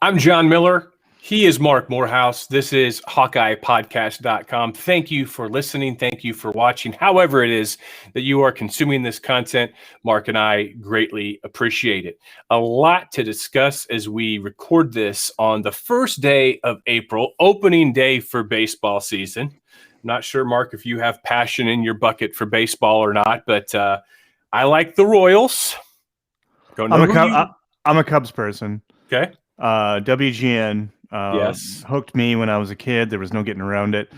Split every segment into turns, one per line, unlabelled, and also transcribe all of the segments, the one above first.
I'm Jon Miller. He is Marc Morehouse. This is HawkeyePodcast.com. Thank you for listening. Thank you for watching. However it is that you are consuming this content, Marc and I greatly appreciate it. A lot to discuss as we record this on the first day of April, opening day for baseball season. I'm not sure, Marc, if you have passion in your bucket for baseball or not, but I like the Royals.
I'm a Cubs person.
Okay.
WGN
Yes.
hooked me when I was a kid. There was no getting around it.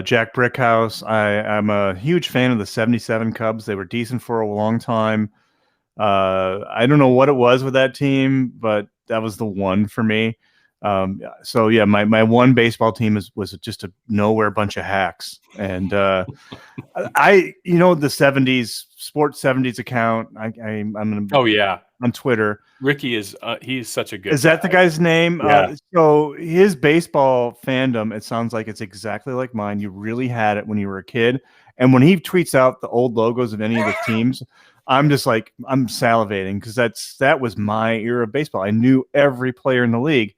Jack Brickhouse. I'm a huge fan of the 77 Cubs. They were decent for a long time. I don't know what it was with that team, but that was the one for me. So yeah, my one baseball team was just a nowhere bunch of hacks. And the 70s Sports 70s account. I'm gonna.
Oh yeah.
On Twitter.
Ricky is he's such a good
Is that
guy.
the guy's name?
Yeah.
So his baseball fandom, it sounds like it's exactly like mine. You really had it when you were a kid. And when he tweets out the old logos of any of the teams, I'm just like, I'm salivating because that was my era of baseball. I knew every player in the league.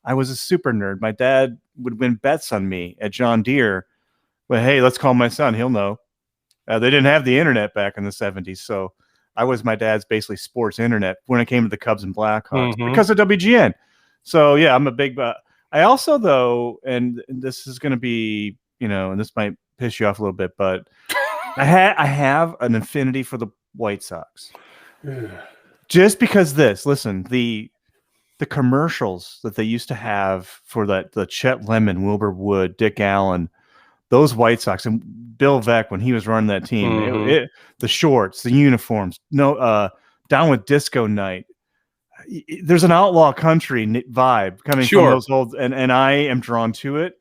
I was a super nerd. My dad would win bets on me at John Deere. But hey, let's call my son. He'll know. They didn't have the internet back in the 70s. So I was my dad's basically sports internet when it came to the Cubs and Blackhawks because of WGN. So yeah, I'm a big. I also though, and this is going to be, and this might piss you off a little bit, but I have an affinity for the White Sox. Just because listen, the commercials that they used to have for the Chet Lemon, Wilbur Wood, Dick Allen. Those White Sox and Bill Veeck when he was running that team, the shorts, the uniforms, down with disco night. There's an outlaw country vibe coming from those old, and I am drawn to it.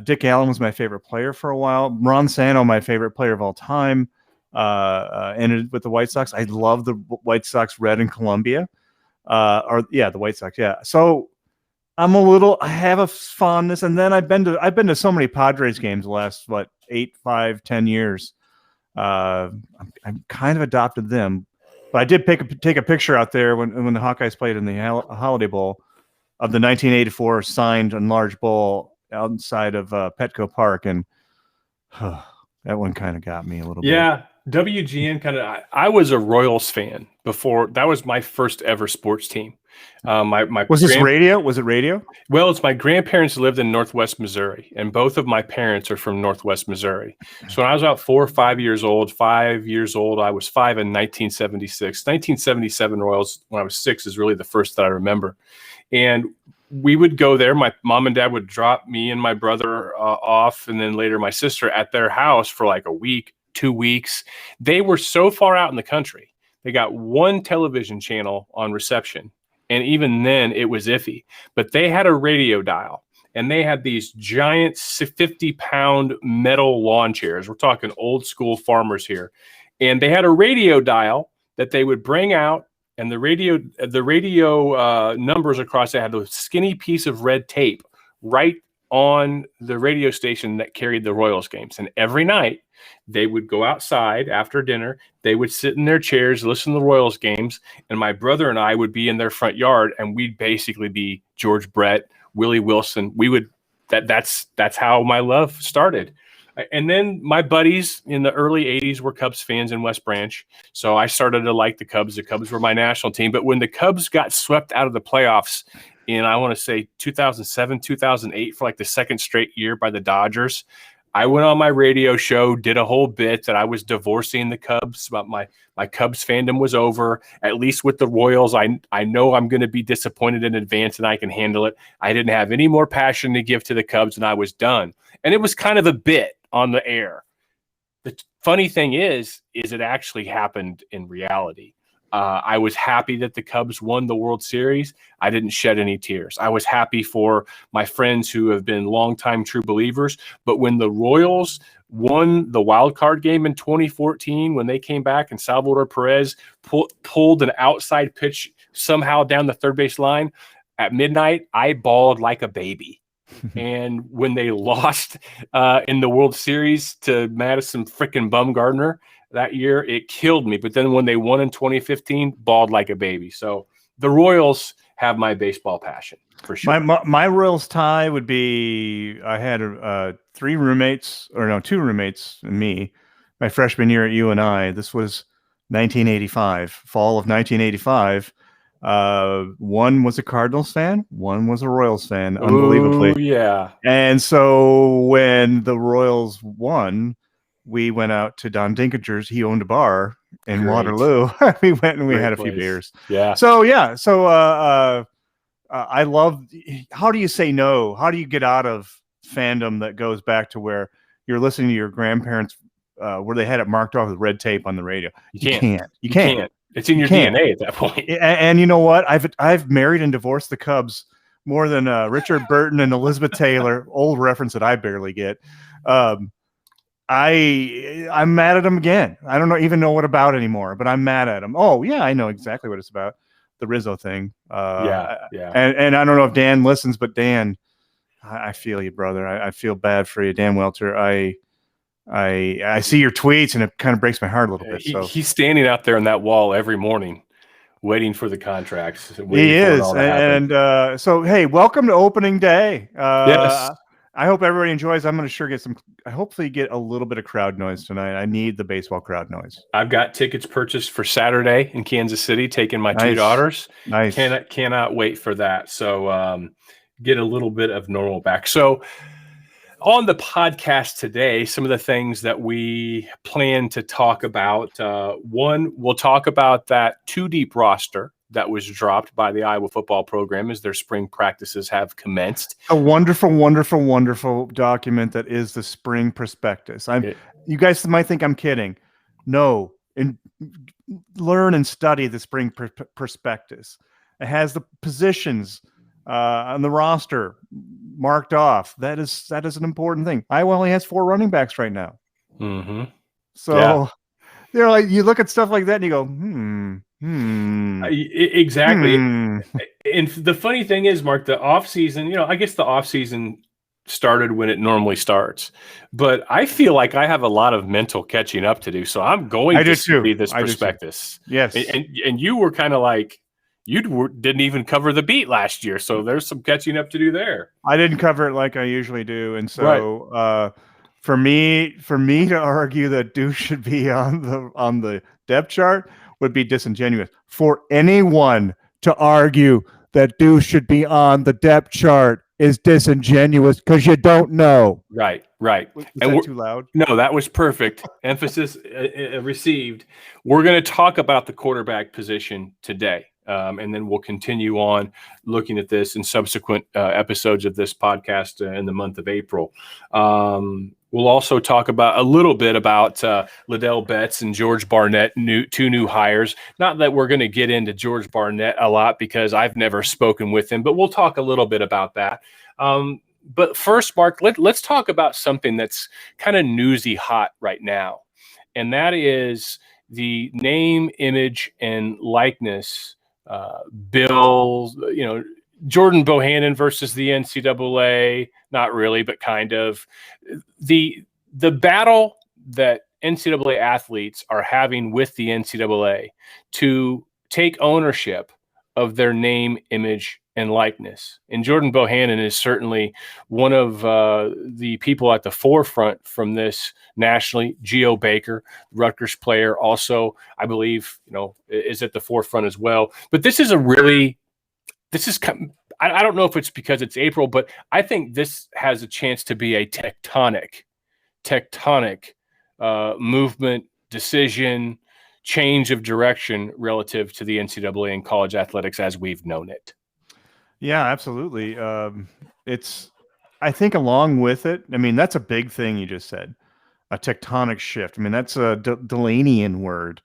Dick Allen was my favorite player for a while. Ron Santo, my favorite player of all time, ended with the White Sox. I love the White Sox red in Columbia, the White Sox. Yeah, so. I have a fondness, and then I've been to so many Padres games the last 8, 5, 10 years. I'm kind of adopted them, but I did take a picture out there when the Hawkeyes played in the Holiday Bowl of the 1984 signed enlarged bowl outside of Petco Park, and that one kind of got me a little bit.
Yeah, WGN kind of. I was a Royals fan before. That was my first ever sports team.
Was this radio? Was it radio?
Well, it's my grandparents lived in Northwest Missouri, and both of my parents are from Northwest Missouri. So when I was about 4 or 5 years old, I was 5 in 1976. 1977 Royals, when I was 6, is really the first that I remember. And we would go there. My mom and dad would drop me and my brother off, and then later my sister at their house for like a week, 2 weeks. They were so far out in the country. They got one television channel on reception. And even then, it was iffy. But they had a radio dial, and they had these giant 50-pound metal lawn chairs. We're talking old school farmers here. And they had a radio dial that they would bring out, and the radio numbers across it had a skinny piece of red tape right on the radio station that carried the Royals games. And every night, they would go outside after dinner. They would sit in their chairs, listen to the Royals games, and my brother and I would be in their front yard, and we'd basically be George Brett, Willie Wilson. We would that's how my love started. And then my buddies in the early 80s were Cubs fans in West Branch, so I started to like the Cubs. The Cubs were my national team. But when the Cubs got swept out of the playoffs in, I want to say 2007, 2008, for like the second straight year by the Dodgers, I went on my radio show, did a whole bit that I was divorcing the Cubs, about my Cubs fandom was over. At least with the Royals, I know I'm going to be disappointed in advance and I can handle it. I didn't have any more passion to give to the Cubs, and I was done. And it was kind of a bit on the air. The funny thing is it actually happened in reality. I was happy that the Cubs won the World Series. I didn't shed any tears. I was happy for my friends who have been longtime true believers. But when the Royals won the wild card game in 2014, when they came back and Salvador Perez pulled an outside pitch somehow down the third base line at midnight, I bawled like a baby. And when they lost in the World Series to Madison frickin' Bumgarner that year, it killed me. But then when they won in 2015, bawled like a baby. So the Royals have my baseball passion for sure.
My Royals tie would be I had two roommates and me my freshman year at UNI. This was 1985, fall of 1985. One was a Cardinals fan, one was a Royals fan, unbelievably.
Ooh, yeah.
And so when the Royals won, we went out to Don Dinkinger's. He owned a bar in
Great.
Waterloo. We went and we
Great
had a
place.
few beers.
Yeah.
So yeah. So I love. How do you say no? How do you get out of fandom that goes back to where you're listening to your grandparents, where they had it marked off with red tape on the radio? You can't. You can't.
It's in your DNA at that point.
And you know what? I've married and divorced the Cubs more than Richard Burton and Elizabeth Taylor. Old reference that I barely get. I'm mad at them again. I don't even know what about anymore, but I'm mad at them. Oh yeah, I know exactly what it's about. The Rizzo thing.
Yeah.
And I don't know if Dan listens, but Dan, I feel you, brother. I feel bad for you, Dan Welter. I see your tweets and it kind of breaks my heart a little bit. So
he's standing out there on that wall every morning, waiting for the contracts.
He is, and so hey, welcome to opening day.
Yes.
I hope everybody enjoys. I'm going to hopefully get a little bit of crowd noise tonight. I need the baseball crowd noise.
I've got tickets purchased for Saturday in Kansas City, taking my two daughters.
Nice.
Cannot wait for that. So get a little bit of normal back. So on the podcast today, some of the things that we plan to talk about. One, we'll talk about that 2-deep roster that was dropped by the Iowa football program as their spring practices have commenced.
A wonderful, wonderful, wonderful document that is the spring prospectus. You guys might think I'm kidding. No, learn and study the spring prospectus. It has the positions on the roster marked off. That is an important thing. Iowa only has 4 running backs right now.
Mm-hmm.
So like you look at stuff like that and you go,
Exactly. And the funny thing is, Mark, the offseason, I guess the offseason started when it normally starts. But I feel like I have a lot of mental catching up to do. So I'm going to see this prospectus.
Yes.
And you were kind of like, didn't even cover the beat last year. So there's some catching up to do there.
I didn't cover it like I usually do. And so for me to argue that Deuce should be on the depth chart would be disingenuous. For anyone to argue that Deuce should be on the depth chart is disingenuous because you don't know.
Right.
Was that too loud?
No, that was perfect. Emphasis received. We're going to talk about the quarterback position today. And then we'll continue on looking at this in subsequent episodes of this podcast in the month of April. We'll also talk about a little bit about Liddell Betts and George Barnett, two new hires. Not that we're going to get into George Barnett a lot because I've never spoken with him, but we'll talk a little bit about that. But first, Mark, let's talk about something that's kind of newsy hot right now, and that is the name, image, and likeness bill. Jordan Bohannon versus the NCAA, not really, but kind of. The battle that NCAA athletes are having with the NCAA to take ownership of their name, image, and likeness. And Jordan Bohannon is certainly one of the people at the forefront from this nationally. Geo Baker, Rutgers player, also, I believe, is at the forefront as well. But I don't know if it's because it's April, but I think this has a chance to be a tectonic movement, decision, change of direction relative to the NCAA and college athletics as we've known it.
Yeah, absolutely. I think along with it, that's a big thing you just said, a tectonic shift. That's a Delanian word.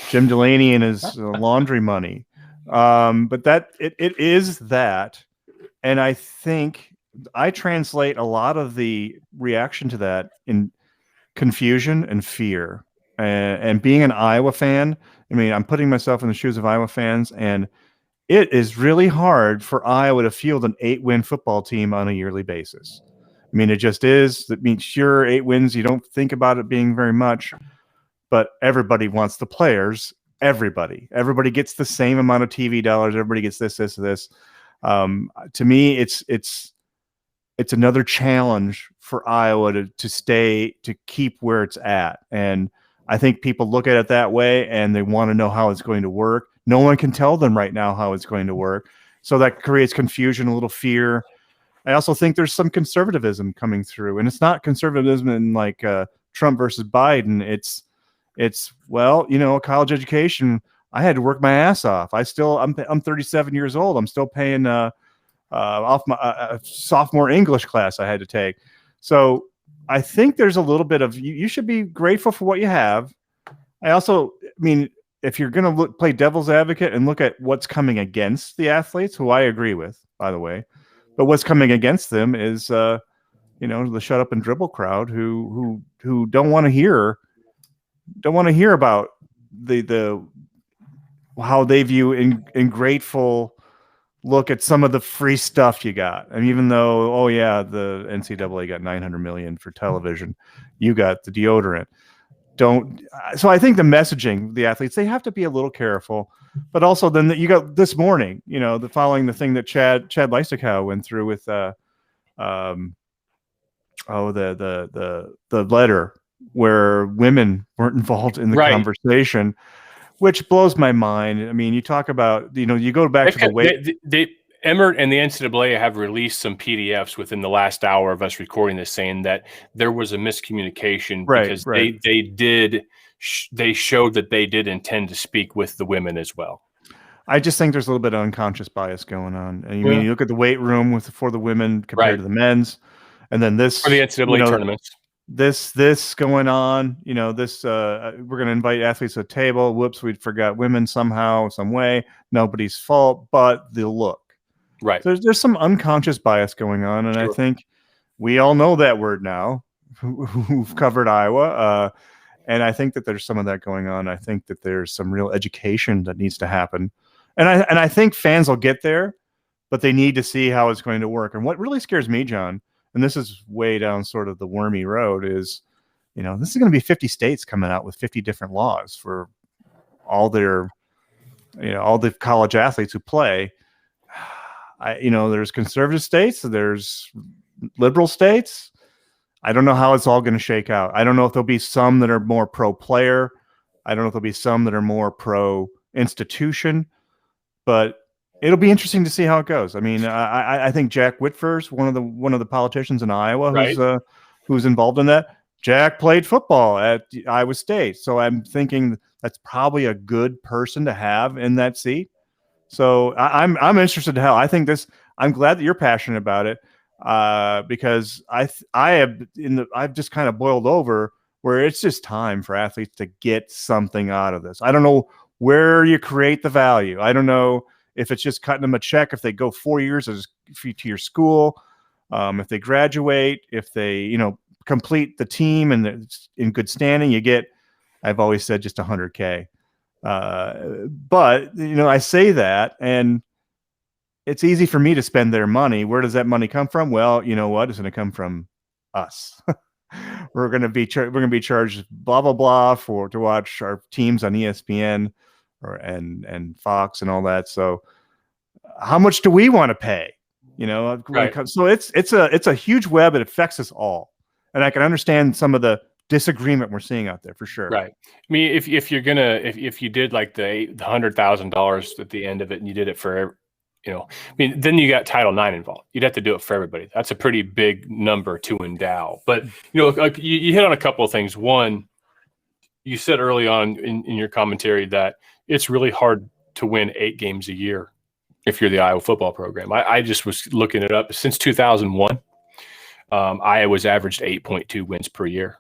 Jim Delaney and his laundry money. But it is that. And I think I translate a lot of the reaction to that in confusion and fear. And being an Iowa fan, I'm putting myself in the shoes of Iowa fans, and it is really hard for Iowa to field an 8-win football team on a yearly basis. It just is. That means, sure, 8 wins, you don't think about it being very much, but everybody wants the players Everybody gets the same amount of TV dollars. Everybody gets this. To me, it's another challenge for Iowa to keep where it's at. And I think people look at it that way and they want to know how it's going to work. No one can tell them right now how it's going to work. So that creates confusion, a little fear. I also think there's some conservatism coming through, and it's not conservatism in like Trump versus Biden. It's well, a college education. I had to work my ass off. I'm 37 years old. I'm still paying off my sophomore English class I had to take. So I think there's a little bit of you should be grateful for what you have. I mean, if you're going to play devil's advocate and look at what's coming against the athletes, who I agree with, by the way, but what's coming against them is the shut up and dribble crowd who don't want to hear about the how they view ingrateful look at some of the free stuff you got. And even though, oh yeah, the NCAA got $900 million for television, you got the deodorant. So I think the messaging, the athletes, they have to be a little careful. But also, then you got this morning, following the thing that Chad Leistikow went through with the letter where women weren't involved in the conversation, which blows my mind. I mean, you talk about, you go back to the weight.
Emmert and the NCAA have released some PDFs within the last hour of us recording this saying that there was a miscommunication because they showed that they did intend to speak with the women as well.
I just think there's a little bit of unconscious bias going on. And you look at the weight room for the women compared to the men's, and then this
for the NCAA tournaments.
This going on, we're going to invite athletes to the table. Whoops, we forgot women somehow, some way. Nobody's fault, but the look.
Right.
So there's some unconscious bias going on, and I think we all know that word now, who've covered Iowa. And I think that there's some of that going on. I think that there's some real education that needs to happen. And I think fans will get there, but they need to see how it's going to work. And what really scares me, John, and this is way down sort of the wormy road, is, this is going to be 50 states coming out with 50 different laws for all their, all the college athletes who play. There's conservative states, there's liberal states. I don't know how it's all going to shake out. I don't know if there'll be some that are more pro-player. I don't know if there'll be some that are more pro-institution, but it'll be interesting to see how it goes. I mean, I think Jack Whitford's one of the politicians in Iowa who's involved in that. Jack played football at Iowa State, so I'm thinking that's probably a good person to have in that seat. So I'm interested to hell. I think I'm glad that you're passionate about it, because I've just kind of boiled over where it's just time for athletes to get something out of this. I don't know where you create the value. I don't know if it's just cutting them a check if they go 4 years to your school, if they graduate, if they complete the team and in good standing, you get, I've always said, just $100K. But I say that, and it's easy for me to spend their money. Where does that money come from? Well, you know what? It's going to come from us. We're going to be charged blah blah blah to watch our teams on ESPN and Fox and all that. So, how much do we want to pay? So it's a huge web. It affects us all, and I can understand some of the disagreement we're seeing out there for sure.
Right. I mean, if you did like the $100,000 at the end of it, and you did it for, then you got Title IX involved. You'd have to do it for everybody. That's a pretty big number to endow. But like you hit on a couple of things. One, you said early on in your commentary that it's really hard to win 8 games a year if you're the Iowa football program. I just was looking it up. Since 2001, Iowa's averaged 8.2 wins per year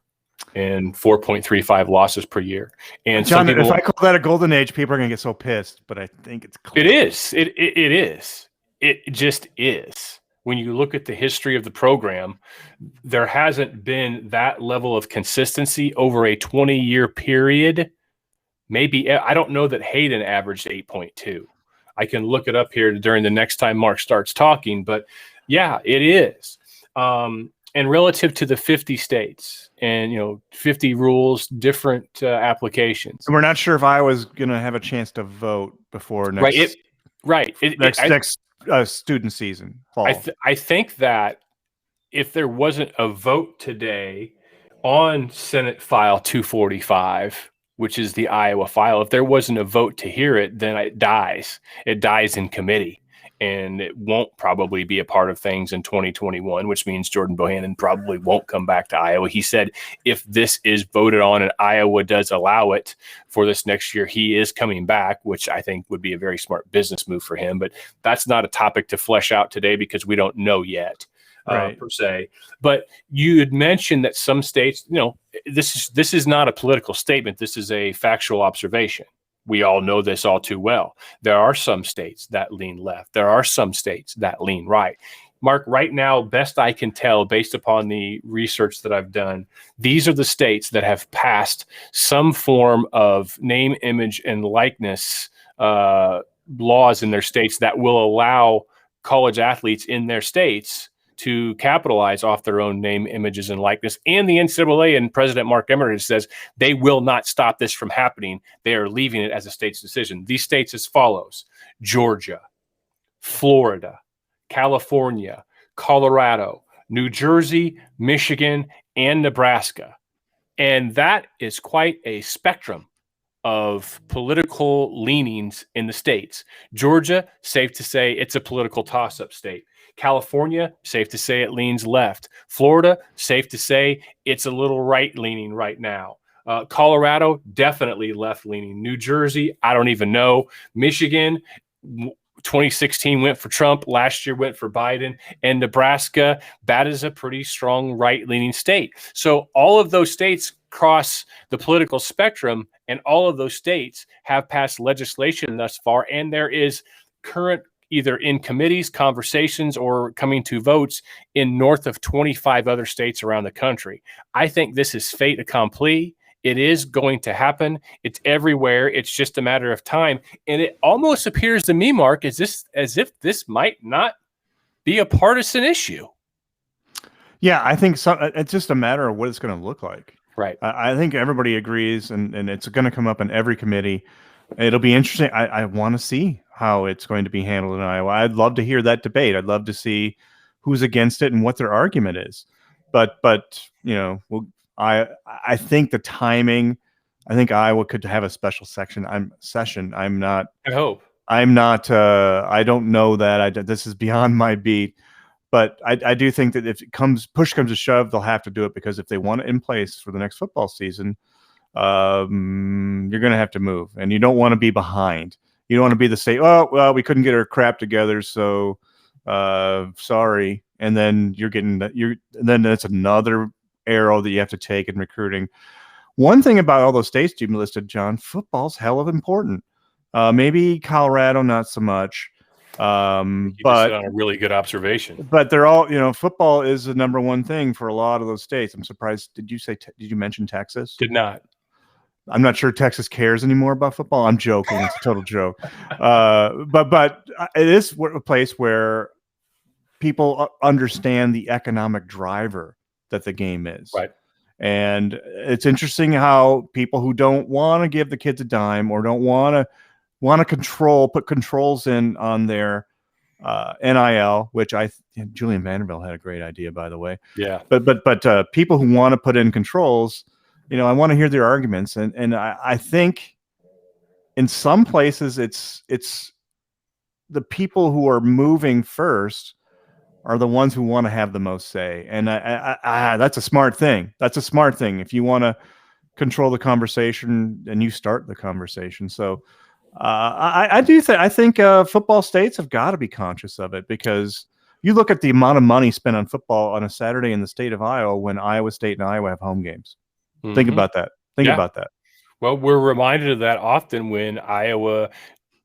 and 4.35 losses per year. And
John, if I call that a golden age, people are going to get so pissed, but I think it's close.
It is. It is. It just is. When you look at the history of the program, there hasn't been that level of consistency over a 20-year period. Maybe, I don't know that Hayden averaged 8.2. I can look it up here during the next time Mark starts talking, but yeah, it is. And relative to the 50 states and, 50 rules, different applications.
And we're not sure if Iowa's going to have a chance to vote before next student season, fall.
I think that if there wasn't a vote today on Senate File 245, which is the Iowa file, if there wasn't a vote to hear it, then it dies. It dies in committee, and it won't probably be a part of things in 2021, which means Jordan Bohannon probably won't come back to Iowa. He said if this is voted on and Iowa does allow it for this next year, he is coming back, which I think would be a very smart business move for him. But that's not a topic to flesh out today because we don't know yet. Per se. But you had mentioned that some states, this is not a political statement. This is a factual observation. We all know this all too well. There are some states that lean left. There are some states that lean right. Mark, right now, best I can tell, based upon the research that I've done, these are the states that have passed some form of name, image, and likeness laws in their states that will allow college athletes in their states to capitalize off their own name, images, and likeness. And the NCAA and President Mark Emmert says they will not stop this from happening. They are leaving it as a state's decision. These states as follows: Georgia, Florida, California, Colorado, New Jersey, Michigan, and Nebraska. And that is quite a spectrum of political leanings in the states. Georgia, safe to say it's a political toss-up state. California, safe to say it leans left. Florida, safe to say it's a little right-leaning right now. Colorado, definitely left-leaning. New Jersey, I don't even know. Michigan, 2016 went for Trump. Last year went for Biden. And Nebraska, that is a pretty strong right-leaning state. So all of those states cross the political spectrum, and all of those states have passed legislation thus far, and there is current either in committees, conversations, or coming to votes in north of 25 other states around the country. I think this is fait accompli. It is going to happen. It's everywhere. It's just a matter of time. And it almost appears to me, Mark, as if this might not be a partisan issue.
Yeah, I think it's just a matter of what it's going to look like.
Right.
I think everybody agrees, and it's going to come up in every committee. It'll be interesting. I want to see how it's going to be handled in Iowa. I'd love to hear that debate. I'd love to see who's against it and what their argument is. But I think the timing. I think Iowa could have a special session. I'm not.
I hope.
I'm not. I don't know that. This is beyond my beat. But I do think that if push comes to shove, they'll have to do it, because if they want it in place for the next football season, you're going to have to move, and you don't want to be behind. You don't want to be the state. Oh, well, we couldn't get our crap together, so sorry. And then then that's another arrow that you have to take in recruiting. One thing about all those states you listed, John, football's hell of important. Maybe Colorado, not so much.
But on a really good observation.
But they're all, football is the number one thing for a lot of those states. I'm surprised. Did you mention Texas?
Did not.
I'm not sure Texas cares anymore about football. I'm joking. It's a total joke. But it is a place where people understand the economic driver that the game is.
Right.
And it's interesting how people who don't want to give the kids a dime or don't want to put controls in on their NIL, which Julian Vanderbilt had a great idea, by the way.
Yeah.
But people who want to put in controls, I want to hear their arguments, and I think in some places it's the people who are moving first are the ones who want to have the most say, and that's a smart thing. That's a smart thing if you want to control the conversation and you start the conversation. So. I think football states have got to be conscious of it, because you look at the amount of money spent on football on a Saturday in the state of Iowa when Iowa State and Iowa have home games. Mm-hmm. Think about that. Think about that.
Well, we're reminded of that often when Iowa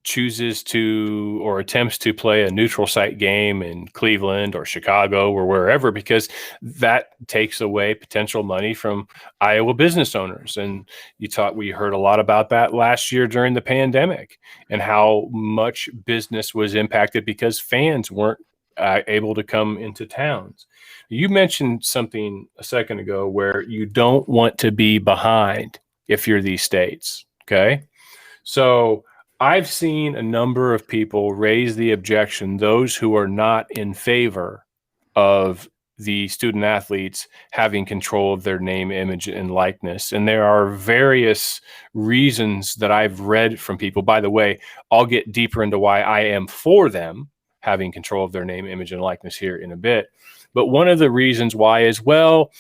chooses to or attempts to play a neutral site game in Cleveland or Chicago or wherever, because that takes away potential money from Iowa business owners. And we heard a lot about that last year during the pandemic and how much business was impacted because fans weren't able to come into towns. You mentioned something a second ago where you don't want to be behind if you're these states. Okay. So I've seen a number of people raise the objection, those who are not in favor of the student athletes having control of their name, image, and likeness. And there are various reasons that I've read from people. By the way, I'll get deeper into why I am for them having control of their name, image, and likeness here in a bit. But one of the reasons why is, well,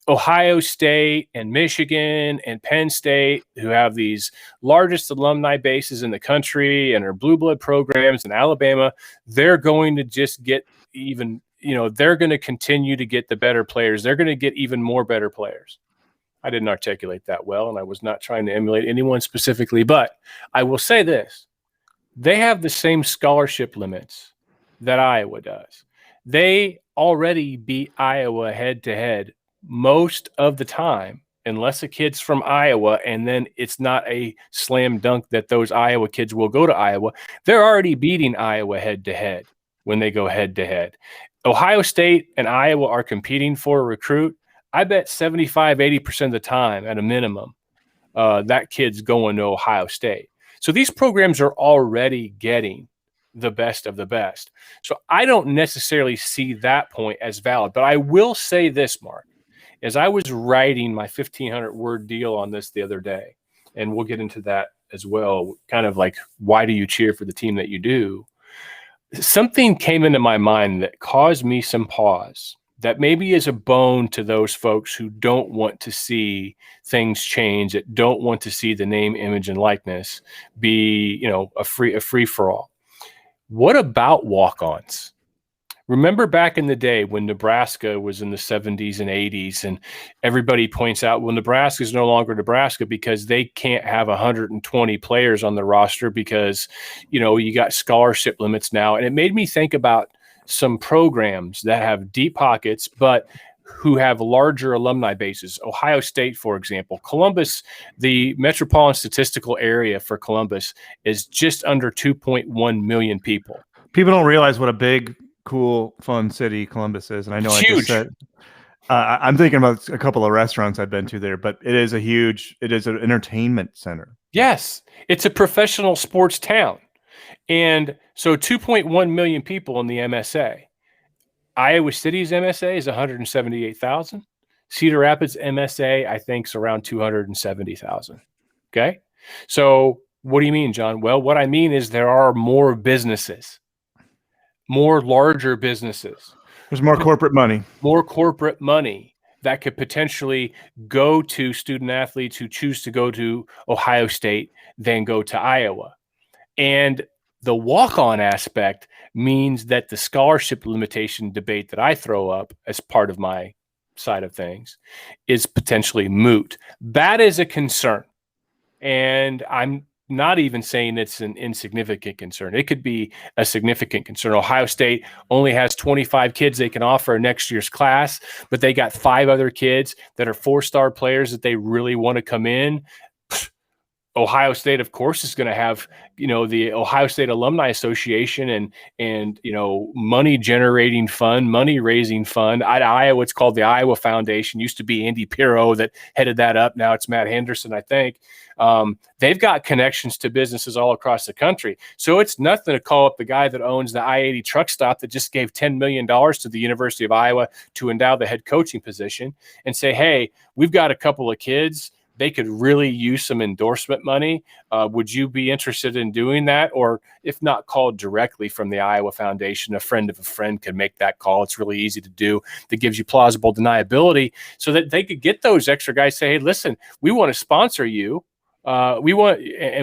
Ohio State and Michigan and Penn State, who have these largest alumni bases in the country and are blue blood programs, and Alabama, they're going to just get even, they're going to continue to get the better players. They're going to get even more better players. I didn't articulate that well, and I was not trying to emulate anyone specifically, but I will say this. They have the same scholarship limits that Iowa does. They already beat Iowa head-to-head most of the time, unless a kid's from Iowa, and then it's not a slam dunk that those Iowa kids will go to Iowa. They're already beating Iowa head-to-head when they go head-to-head. Ohio State and Iowa are competing for a recruit. I bet 75, 80% of the time at a minimum, that kid's going to Ohio State. So these programs are already getting the best of the best. So I don't necessarily see that point as valid, but I will say this, Mark. As I was writing my 1,500-word deal on this the other day, and we'll get into that as well, kind of like, why do you cheer for the team that you do? Something came into my mind that caused me some pause, that maybe is a bone to those folks who don't want to see things change, that don't want to see the name, image, and likeness be, a free-for-all. What about walk-ons? Remember back in the day when Nebraska was in the 70s and 80s, and everybody points out, well, Nebraska is no longer Nebraska because they can't have 120 players on the roster because, you got scholarship limits now. And it made me think about some programs that have deep pockets, but who have larger alumni bases. Ohio State, for example. Columbus, the metropolitan statistical area for Columbus is just under 2.1 million people.
People don't realize what a big, cool, fun city Columbus is. And I know
It's
I just
huge.
said, I'm thinking about a couple of restaurants I've been to there, but it is an entertainment center.
Yes, it's a professional sports town. And so 2.1 million people in the MSA. Iowa City's MSA is 178,000. Cedar Rapids MSA, I think, is around 270,000. Okay. So what do you mean, John? Well, what I mean is there are more businesses, more larger businesses.
There's more corporate money.
More corporate money that could potentially go to student athletes who choose to go to Ohio State than go to Iowa. And the walk-on aspect means that the scholarship limitation debate that I throw up as part of my side of things is potentially moot. That is a concern. And I'm not even saying it's an insignificant concern. It could be a significant concern. Ohio State only has 25 kids they can offer next year's class, but they got 5 other kids that are 4-star players that they really want to come in. Ohio State, of course, is going to have, the Ohio State Alumni Association and money generating fund, money raising fund. At Iowa, it's called the Iowa Foundation. Used to be Andy Pirro that headed that up. Now it's Matt Henderson, I think. They've got connections to businesses all across the country. So it's nothing to call up the guy that owns the I-80 truck stop that just gave $10 million to the University of Iowa to endow the head coaching position and say, hey, we've got a couple of kids. They could really use some endorsement money. Would you be interested in doing that? Or if not called directly from the Iowa Foundation, a friend of a friend could make that call. It's really easy to do. That gives you plausible deniability so that they could get those extra guys, say, hey, listen, we want to sponsor you. And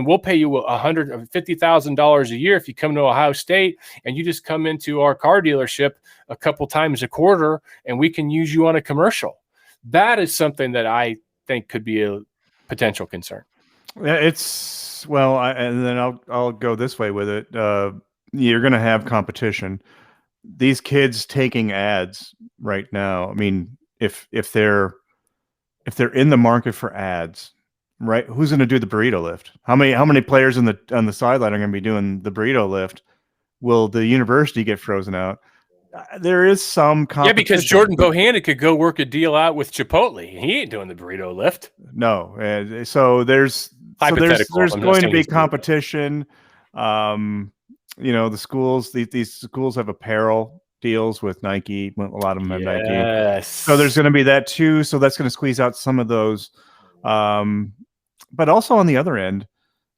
we'll pay you $150,000 a year if you come to Ohio State and you just come into our car dealership a couple times a quarter and we can use you on a commercial. That is something that I think could be a potential concern.
Yeah, and then I'll go this way with it. You're going to have competition. These kids taking ads right now. I mean, if they're in the market for ads, right? Who's going to do the burrito lift? How many players on the sideline are going to be doing the burrito lift? Will the university get frozen out? there is some
Yeah, because
competition.
Jordan Bohannon could go work a deal out with Chipotle. He ain't doing the burrito lift.
No, there's
Hypothetical. I'm not
going to
saying
be
he's doing it.
competition. The schools, these schools have apparel deals with Nike. A lot of them have Nike.
Yes.
So there's going to be that too. So that's going to squeeze out some of those. But also on the other end,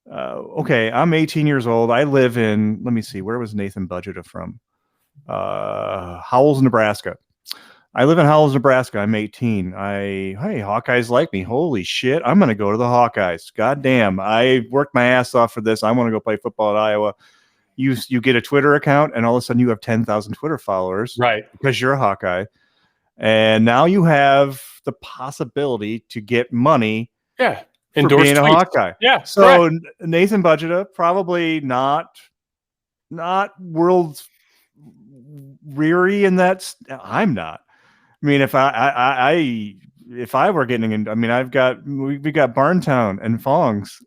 okay, I'm 18 years old. I live in, let me see, where was Nathan Budgeta from? Howells, Nebraska. I live in Howells, Nebraska. I'm 18. Hey, Hawkeyes like me. Holy shit, I'm going to go to the Hawkeyes. God damn, I worked my ass off for this. I want to go play football at Iowa. You get a Twitter account, and all of a sudden you have 10,000 Twitter followers,
right?
Because you're a Hawkeye, and now you have the possibility to get money.
Yeah,
for being a Hawkeye.
Yeah.
So correct. Nathan Budgeta, probably not world weary in that. I'm not. I mean, if I were getting in, I mean, we got Barntown and Fongs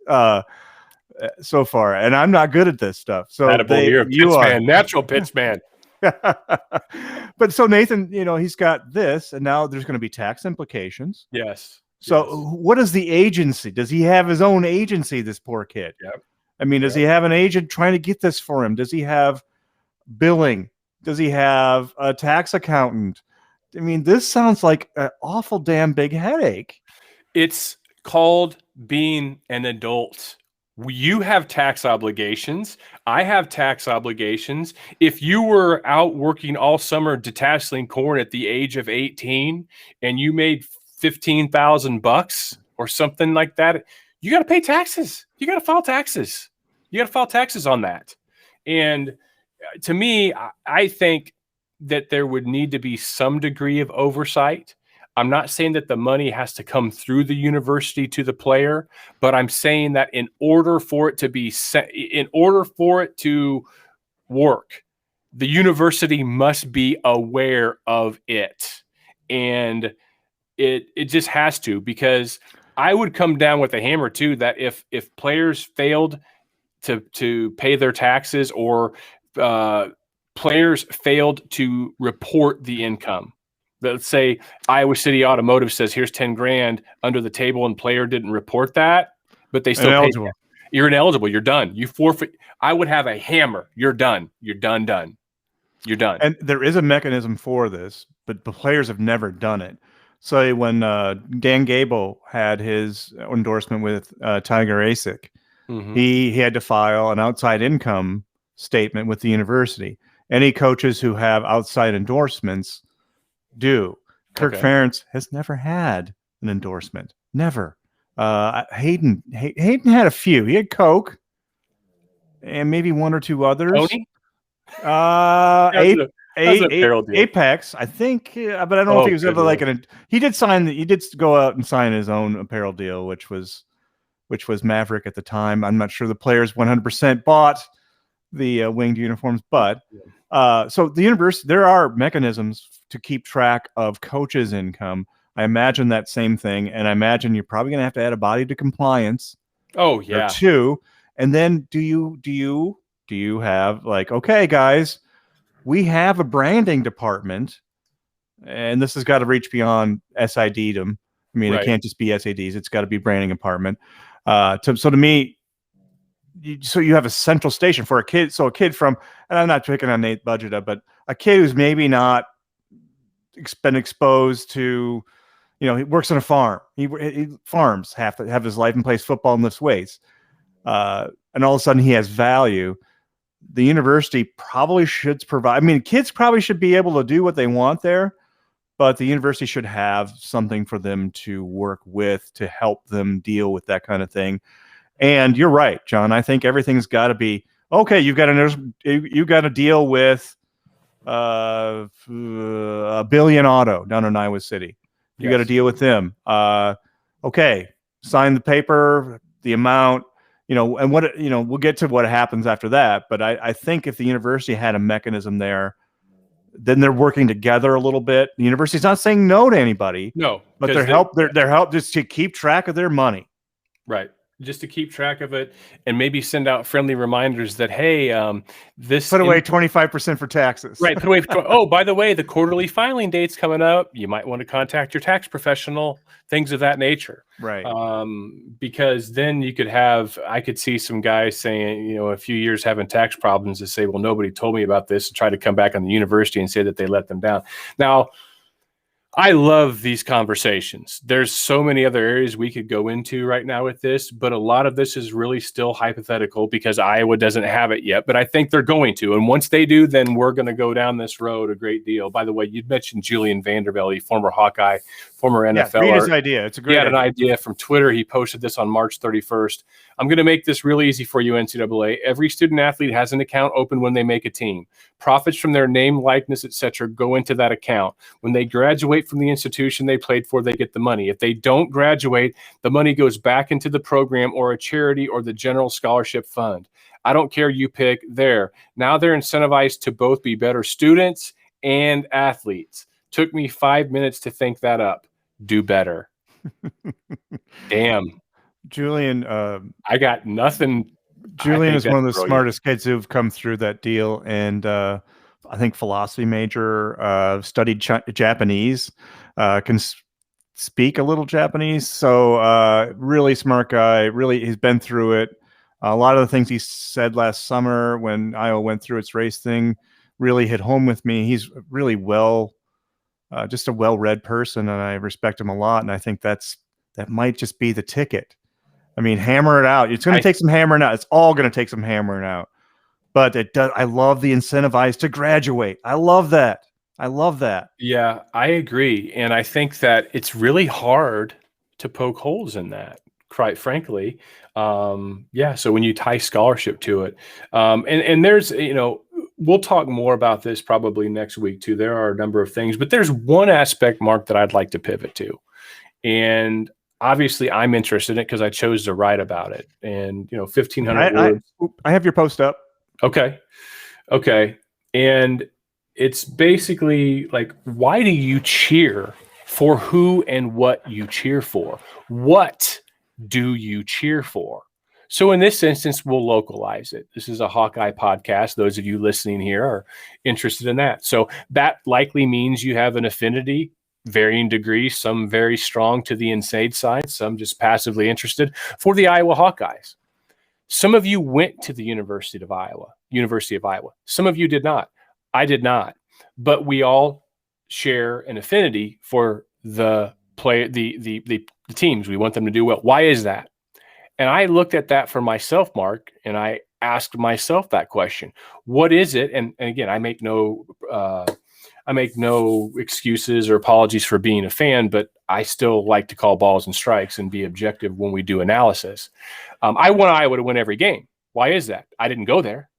so far, and I'm not good at this stuff. So
you're a pitch man, natural pitch man.
But so Nathan, he's got this, and now there's going to be tax implications.
Yes.
So what is the agency? Does he have his own agency, this poor kid?
Yep.
I mean, does he have an agent trying to get this for him? Does he have billing? Does he have a tax accountant? I mean, this sounds like an awful damn big headache.
It's called being an adult. You have tax obligations. I have tax obligations. If you were out working all summer detasseling corn at the age of 18 and you made $15,000 or something like that, you got to pay taxes. You got to file taxes. You got to file taxes on that. And to me, I think that there would need to be some degree of oversight. I'm not saying that the money has to come through the university to the player, but I'm saying that in order for it to work, the university must be aware of it. And it just has to, because I would come down with a hammer too, that if players failed to pay their taxes, or players failed to report the income. Let's say Iowa City Automotive says, here's 10 grand under the table, and player didn't report that, but they still pay. You're ineligible. You're done. You forfeit. I would have a hammer. You're done. You're done. You're done.
And there is a mechanism for this, but the players have never done it. So when Dan Gable had his endorsement with Tiger Asic, he had to file an outside income statement with the university. Any coaches who have outside endorsements do. Kirk Ferentz has never had an endorsement. Never. Hayden had a few. He had Coke and maybe one or two others.
Tony?
Apex, I think, but I don't know if he was ever like he did go out and sign his own apparel deal, which was Maverick at the time. I'm not sure the players 100% bought the winged uniforms, but so the university, there are mechanisms to keep track of coaches' income. I imagine that same thing, and I imagine you're probably going to have to add a body to compliance.
Oh yeah,
or two, and then do you have like, okay, guys, we have a branding department, and this has got to reach beyond SID-dom. I mean, It can't just be SADs. It's got to be branding department. So to me, so you have a central station for a kid. So a kid from, and I'm not picking on Nate Budgeta, but a kid who's maybe not been exposed to, he works on a farm. He farms half his life and plays football and lifts weights. And all of a sudden he has value. The university probably should provide, I mean, kids probably should be able to do what they want there, but the university should have something for them to work with to help them deal with that kind of thing. And you're right, John. I think everything's got to be okay. You've got to deal with a Billion Auto down in Iowa City. You got to deal with them. Okay, sign the paper, the amount, and what we'll get to what happens after that. But I think if the university had a mechanism there, then they're working together a little bit. The university's not saying no to anybody.
No,
but their help just to keep track of their money.
Right. just to keep track of it, and maybe send out friendly reminders that, hey, this
Put away 25% for taxes.
right. Put away. Oh, by the way, the quarterly filing date's coming up. You might want to contact your tax professional. Things of that nature.
Right.
Because then I could see some guys saying, a few years having tax problems, to say, well, nobody told me about this, and try to come back on the university and say that they let them down. Now, I love these conversations. There's so many other areas we could go into right now with this, but a lot of this is really still hypothetical because Iowa doesn't have it yet, but I think they're going to. And once they do, then we're going to go down this road a great deal. By the way, you'd mentioned Julian Vanderbilt, former Hawkeye, former NFL.
Read his idea. It's a great
He had an idea from Twitter. He posted this on March 31st. I'm going to make this really easy for you, NCAA. Every student athlete has an account open when they make a team. Profits from their name, likeness, etc. go into that account. When they graduate from the institution they played for, they get the money. If they don't graduate, the money goes back into the program or a charity or the general scholarship fund. I don't care, you pick. There. Now they're incentivized to both be better students and athletes. Took me 5 minutes to think that up. Do better. Damn.
Julian,
I got nothing.
Julian is one of the smartest kids who've come through that deal, and I think philosophy major, studied Japanese, can speak a little Japanese. So really smart guy. Really, he's been through it. A lot of the things he said last summer when Iowa went through its race thing really hit home with me. He's really just a well-read person, and I respect him a lot. And I think that might just be the ticket. I mean, hammer it out. It's going to take some hammering out. It's all going to take some hammering out. But it does. I love the incentivized to graduate. I love that.
Yeah, I agree. And I think that it's really hard to poke holes in that, quite frankly. So when you tie scholarship to it, and there's, we'll talk more about this probably next week too. There are a number of things, but there's one aspect, Mark, that I'd like to pivot to. And obviously I'm interested in it because I chose to write about it. And, 1,500 words.
I have your post up.
Okay. And it's basically like, why do you cheer for who and what you cheer for? What do you cheer for? So in this instance, we'll localize it. This is a Hawkeye podcast. Those of you listening here are interested in that. So that likely means you have an affinity, varying degrees, some very strong to the inside side, some just passively interested for the Iowa Hawkeyes. Some of you went to the University of Iowa. Some of you did not. I did not. But we all share an affinity for the teams. We want them to do well. Why is that? And I looked at that for myself, Mark, and I asked myself that question. What is it? And again, I make no excuses or apologies for being a fan, but I still like to call balls and strikes and be objective when we do analysis. I want Iowa to win every game. Why is that? I didn't go there.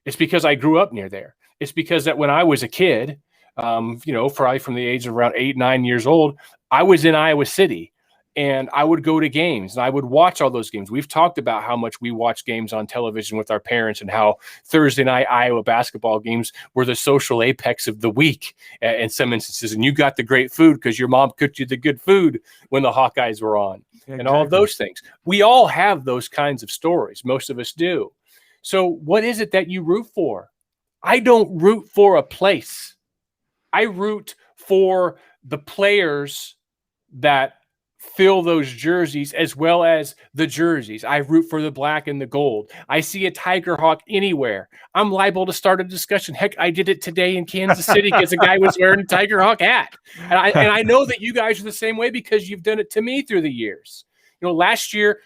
It's because I grew up near there. It's because that when I was a kid, probably from the age of around 8, 9 years old, I was in Iowa City. And I would go to games and I would watch all those games. We've talked about how much we watch games on television with our parents and how Thursday night Iowa basketball games were the social apex of the week in some instances. And you got the great food because your mom cooked you the good food when the Hawkeyes were on. Yeah, and all of those things. We all have those kinds of stories. Most of us do. So what is it that you root for? I don't root for a place. I root for the players that fill those jerseys as well as the jerseys. I root for the black and the gold. I see a Tiger Hawk anywhere, I'm liable to start a discussion. Heck, I did it today in Kansas City because a guy was wearing a Tiger Hawk hat. And I know that you guys are the same way because you've done it to me through the years. Last year,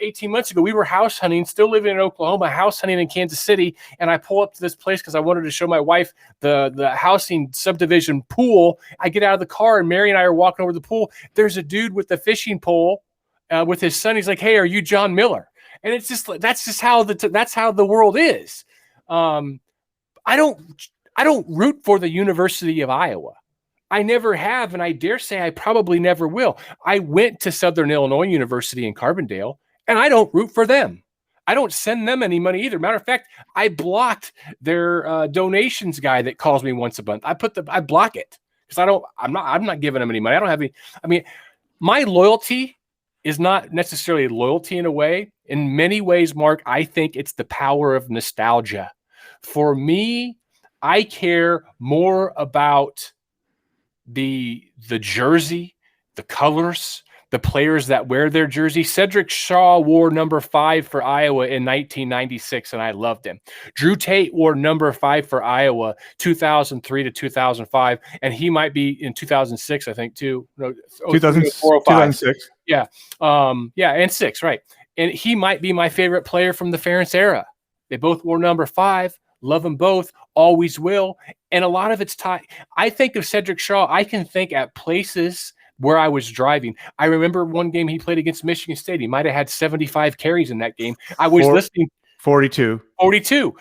18 months ago, we were house hunting, still living in Oklahoma, house hunting in Kansas City. And I pull up to this place because I wanted to show my wife the housing subdivision pool. I get out of the car and Mary and I are walking over the pool. There's a dude with the fishing pole with his son. He's like, "Hey, are you John Miller?" And it's just, that's how the world is. I don't root for the University of Iowa. I never have, and I dare say I probably never will. I went to Southern Illinois University in Carbondale, and I don't root for them. I don't send them any money either. Matter of fact, I blocked their donations guy that calls me once a month. I block it because I'm not giving them any money. I don't have any. I mean, my loyalty is not necessarily loyalty in a way. In many ways, Mark, I think it's the power of nostalgia. For me, I care more about the jersey, the colors, the players that wear their jersey. Cedric Shaw wore number 5 for Iowa in 1996, and I loved him. Drew Tate wore number 5 for Iowa 2003 to 2005, and he might be in 2006, I think, too. No,
2000, 2006.
Yeah. And 6, right. And he might be my favorite player from the Ferentz era. They both wore number 5. Love them both, always will. And a lot of it's tied. I think of Cedric Shaw. I can think at places where I was driving. I remember one game he played against Michigan State. He might have had 75 carries in that game. I was listening.
42.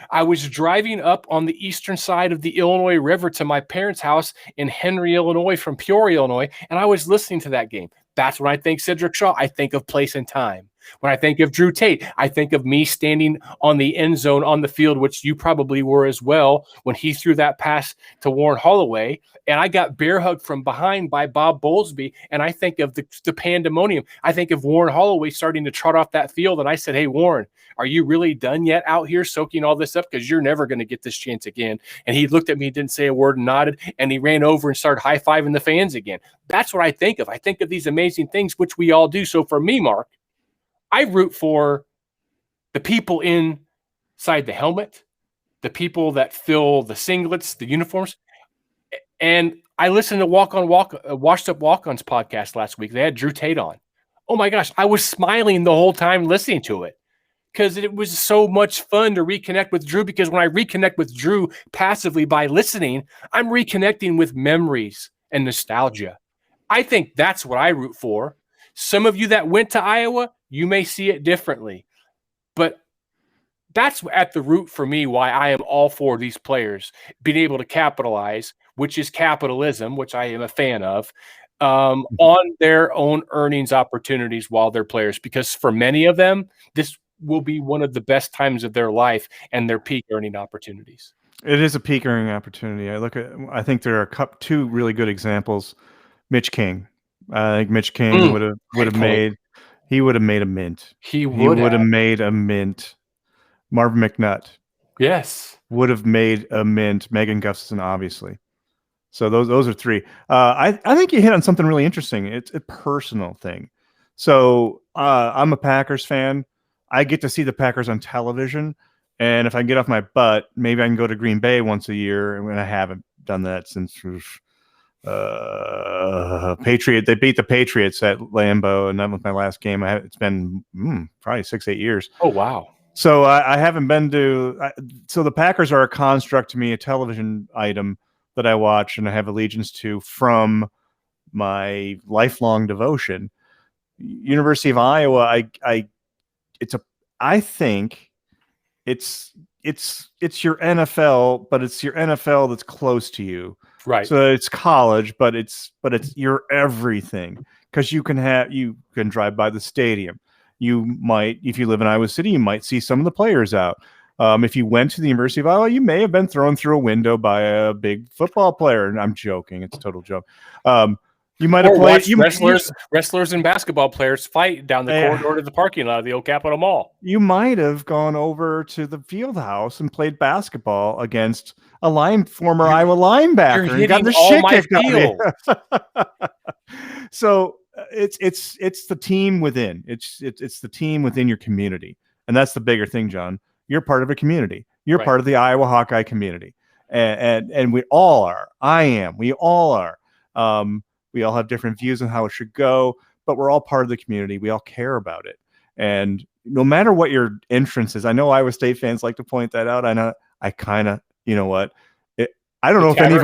I was driving up on the eastern side of the Illinois River to my parents' house in Henry, Illinois, from Peoria, Illinois, and I was listening to that game. That's when I think Cedric Shaw. I think of place and time. When I think of Drew Tate, I think of me standing on the end zone on the field, which you probably were as well, when he threw that pass to Warren Holloway, and I got bear hugged from behind by Bob Bowlesby, and I think of the pandemonium. I think of Warren Holloway starting to trot off that field, and I said, hey, Warren, are you really done yet out here soaking all this up? Because you're never going to get this chance again. And he looked at me, didn't say a word, and nodded, and he ran over and started high-fiving the fans again. That's what I think of. I think of these amazing things, which we all do. So for me, Mark, I root for the people inside the helmet, the people that fill the singlets, the uniforms. And I listened to Washed Up Walk-Ons podcast last week. They had Drew Tate on. Oh my gosh, I was smiling the whole time listening to it because it was so much fun to reconnect with Drew, because when I reconnect with Drew passively by listening, I'm reconnecting with memories and nostalgia. I think that's what I root for. Some of you that went to Iowa, you may see it differently, but that's at the root for me why I am all for these players being able to capitalize, which is capitalism, which I am a fan of, on their own earnings opportunities while they're players, because for many of them, this will be one of the best times of their life and their peak earning opportunities.
It is a peak earning opportunity. I think there are two really good examples. Mitch King. I think Mitch King would have made a mint. He would have made a mint. Marvin McNutt.
Yes.
Would have made a mint. Megan Gustafson, obviously. So those are 3. I think you hit on something really interesting. It's a personal thing. So I'm a Packers fan. I get to see the Packers on television. And if I can get off my butt, maybe I can go to Green Bay once a year. And I haven't done that since they beat the Patriots at Lambeau, and that was my last game. It's been probably 6-8 years.
Oh wow!
So I haven't been to. So the Packers are a construct to me, a television item that I watch and I have allegiance to from my lifelong devotion. University of Iowa. I think it's your NFL, but it's your NFL that's close to you.
Right.
So it's college, but it's your everything, because you can drive by the stadium. You might, if you live in Iowa City, you might see some of the players out. If you went to the University of Iowa, you may have been thrown through a window by a big football player. And I'm joking; it's a total joke. You might have played
wrestlers and basketball players fight down the corridor to the parking lot of the old Capitol Mall.
You might have gone over to the field house and played basketball against a former Iowa linebacker and got the shit kicked out of you. So it's the team within. It's the team within your community, and that's the bigger thing, John. You're part of a community. You're part of the Iowa Hawkeye community, and we all are. I am. We all are. We all have different views on how it should go, but we're all part of the community. We all care about it. And no matter what your entrance is, I know Iowa State fans like to point that out. I kind of, you know what? I don't know if any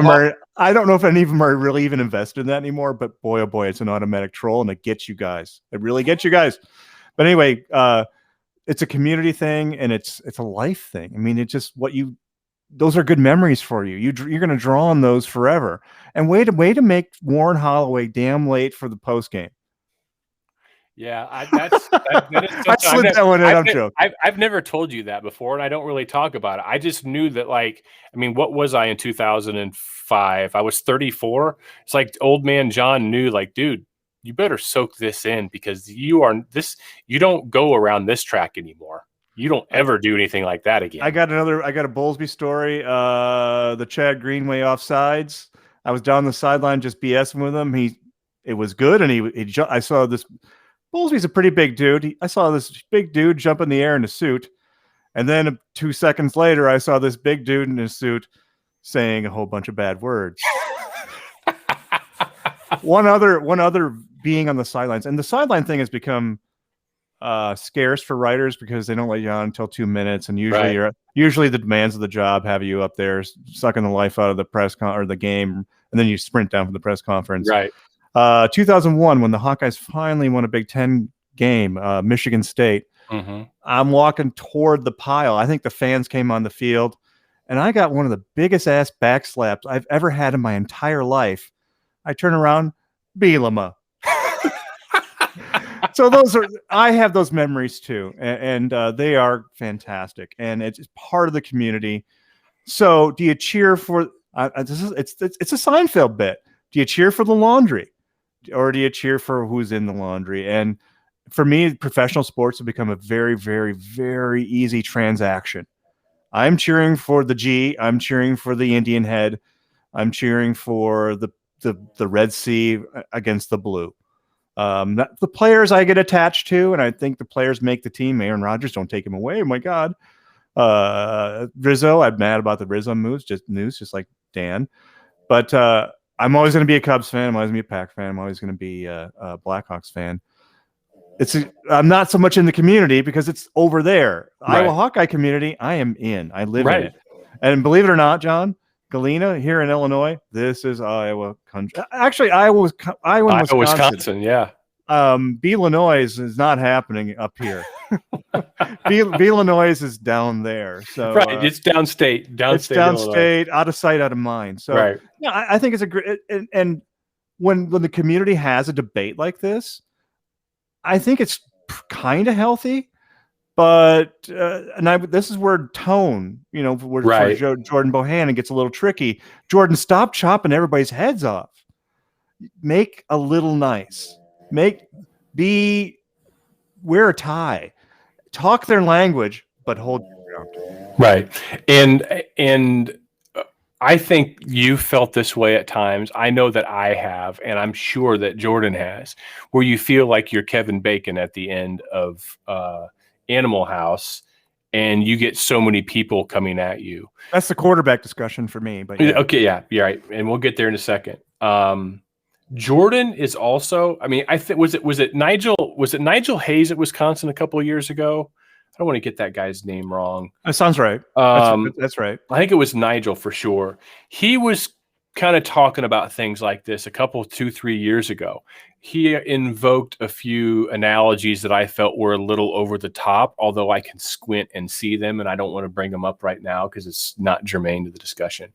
of them are really even invested in that anymore, but boy, oh boy, it's an automatic troll and it gets you guys. It really gets you guys. But anyway, it's a community thing and it's a life thing. I mean, it's just those are good memories for you. You're going to draw on those forever. And way to make Warren Holloway damn late for the post game.
Yeah, that is
I slid that one in. I'm joking.
I've never told you that before, and I don't really talk about it. I just knew that, what was I in 2005? I was 34. It's like old man John knew, dude, you better soak this in, because you don't go around this track anymore. You don't ever do anything like that again.
I got a Bowlesby story. The Chad Greenway offsides. I was down the sideline just BSing with him. It was good, and I saw this. Bowlesby's a pretty big dude. I saw this big dude jump in the air in a suit, and then 2 seconds later, I saw this big dude in a suit saying a whole bunch of bad words. One other being on the sidelines, and the sideline thing has become scarce for writers because they don't let you on until 2 minutes, and usually the demands of the job have you up there sucking the life out of the or the game, and then you sprint down from the press conference.
Right.
2001, when the Hawkeyes finally won a Big Ten game, Michigan State.
Mm-hmm.
I'm walking toward the pile. I think the fans came on the field, and I got one of the biggest ass back slaps I've ever had in my entire life. I turn around, Bielema. So I have those memories too, and they are fantastic, and it's part of the community. So, do you cheer for? It's a Seinfeld bit. Do you cheer for the laundry, or do you cheer for who's in the laundry? And for me, professional sports have become a very, very, very easy transaction. I'm cheering for the G. I'm cheering for the Indian head. I'm cheering for the Red Sea against the blue. The players I get attached to, and I think the players make the team. Aaron Rodgers, don't take him away. Oh my God. Rizzo, I'm mad about the Rizzo news, just like Dan. But I'm always going to be a Cubs fan. I'm always going to be a Pack fan. I'm always going to be a Blackhawks fan. I'm not so much in the community because it's over there.
Right.
Iowa Hawkeye community, I am in. I live in it. And believe it or not, John, Galena here in Illinois, this is Iowa country. Actually, Iowa,
Wisconsin, yeah.
Illinois is not happening up here. Illinois is down there. So
right, it's downstate.
It's downstate, out of sight, out of mind. So
right.
Yeah, I think it's a great. And when the community has a debate like this, I think it's kind of healthy. But this is where tone, for Jordan Bohannon gets a little tricky. Jordan, stop chopping everybody's heads off. Make a little nice. Wear a tie. Talk their language, but hold your ground.
Right, and I think you felt this way at times. I know that I have, and I'm sure that Jordan has, where you feel like you're Kevin Bacon at the end of Animal House, and you get so many people coming at you.
That's the quarterback discussion for me. But
yeah. Okay, yeah, you're right, and we'll get there in a second. Jordan is also. I mean, I think was it Nigel Hayes at Wisconsin a couple of years ago? I don't want to get that guy's name wrong.
That sounds right. That's right.
I think it was Nigel for sure. He was kind of talking about things like this 2-3 years ago. He invoked a few analogies that I felt were a little over the top, although I can squint and see them, and I don't want to bring them up right now because it's not germane to the discussion.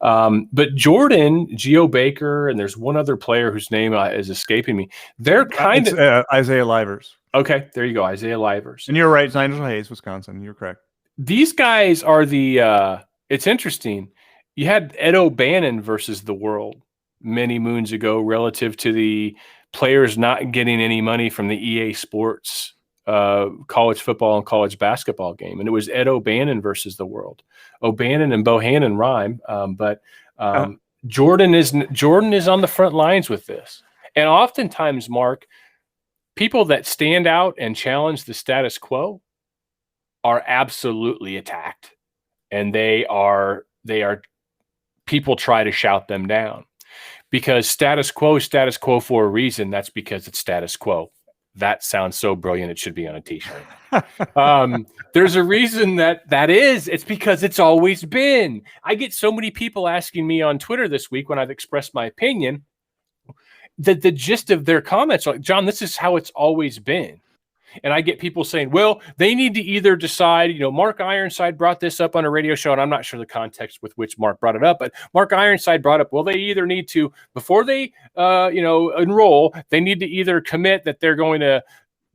But Jordan, Geo Baker, and there's one other player whose name is escaping me. They're kind of
Isaiah Livers.
Okay, there you go, Isaiah Livers.
And you're right, it's Nigel Hayes, Wisconsin. You're correct.
These guys are it's interesting. You had Ed O'Bannon versus the world many moons ago relative to the players not getting any money from the EA Sports college football and college basketball game. And it was Ed O'Bannon versus the world. O'Bannon and Bohannon rhyme, but Jordan is on the front lines with this. And oftentimes, Mark, people that stand out and challenge the status quo are absolutely attacked. And they are people try to shout them down because status quo for a reason. That's because it's status quo. That sounds so brilliant. It should be on a t-shirt. There's a reason that is. It's because it's always been. I get so many people asking me on Twitter this week when I've expressed my opinion that the gist of their comments are like, John, this is how it's always been. And I get people saying, well, they need to either decide, Mark Ironside brought this up on a radio show, and I'm not sure the context with which Mark brought it up, but Mark Ironside brought up, well, they either need to, before they, enroll, they need to either commit that they're going to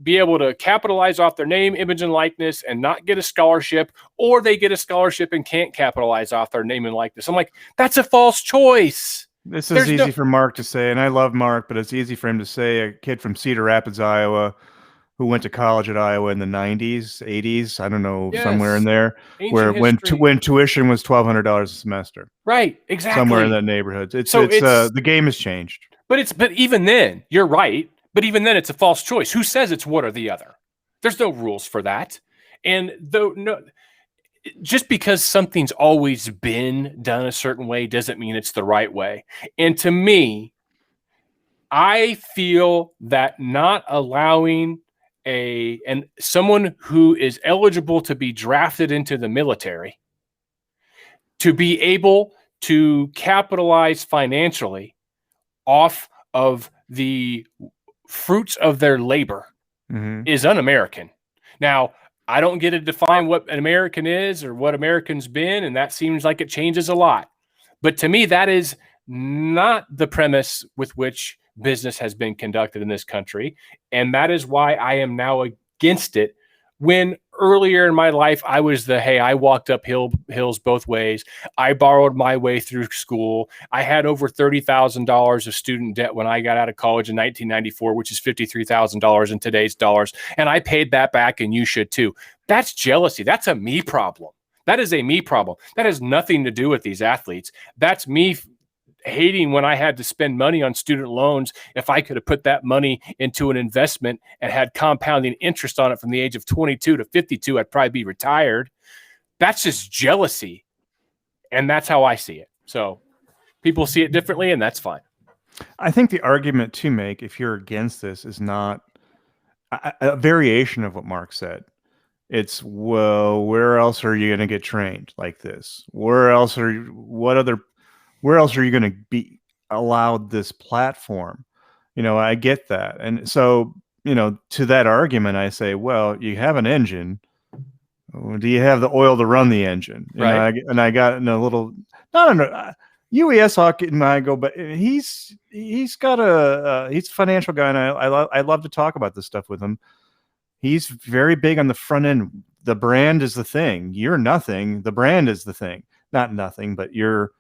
be able to capitalize off their name, image, and likeness and not get a scholarship, or they get a scholarship and can't capitalize off their name and likeness. I'm like, that's a false choice.
This is easy for Mark to say, and I love Mark, but it's easy for him to say. A kid from Cedar Rapids, Iowa, who went to college at Iowa in the 90s, 80s, I don't know, somewhere in there, where when tuition was $1,200 a semester.
Right, exactly.
Somewhere in that neighborhood. It's the game has changed.
But even then, you're right. But even then, it's a false choice. Who says it's one or the other? There's no rules for that. And just because something's always been done a certain way doesn't mean it's the right way. And to me, I feel that not allowing someone who is eligible to be drafted into the military to be able to capitalize financially off of the fruits of their labor is un-American. Now, I don't get to define what an American is or what American's been, and that seems like it changes a lot. But to me, that is not the premise with which business has been conducted in this country. And that is why I am now against it. When earlier in my life, I was I walked up hills both ways. I borrowed my way through school. I had over $30,000 of student debt when I got out of college in 1994, which is $53,000 in today's dollars. And I paid that back, and you should too. That's jealousy. That's a me problem. That is a me problem. That has nothing to do with these athletes. That's me hating when I had to spend money on student loans. If I could have put that money into an investment and had compounding interest on it from the age of 22 to 52, I'd probably be retired. That's just jealousy. And that's how I see it. So people see it differently, and that's fine.
I think the argument to make, if you're against this, is not a variation of what Mark said. It's, well, where else are you going to get trained like this? Where else are you going to be allowed this platform? I get that. And so, to that argument, I say, well, you have an engine. Do you have the oil to run the engine?
Right.
And I got in a little, no. UES hockey, and I go, but he's got he's a financial guy, and I love to talk about this stuff with him. He's very big on the front end. The brand is the thing. You're nothing. The brand is the thing. Not nothing, but you're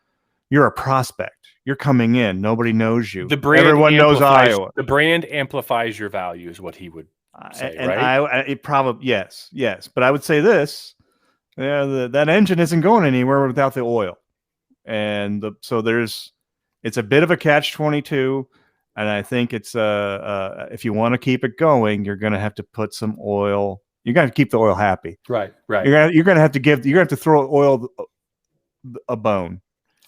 a prospect. You're coming in. Nobody knows you. Everyone knows Iowa.
The brand amplifies your value, is what he would say,
and
right?
It probably yes. But I would say this: that engine isn't going anywhere without the oil, and so it's a bit of a catch-22. And I think it's if you want to keep it going, you're going to have to put some oil. You got to keep the oil happy.
Right.
You're going to have to throw oil a bone.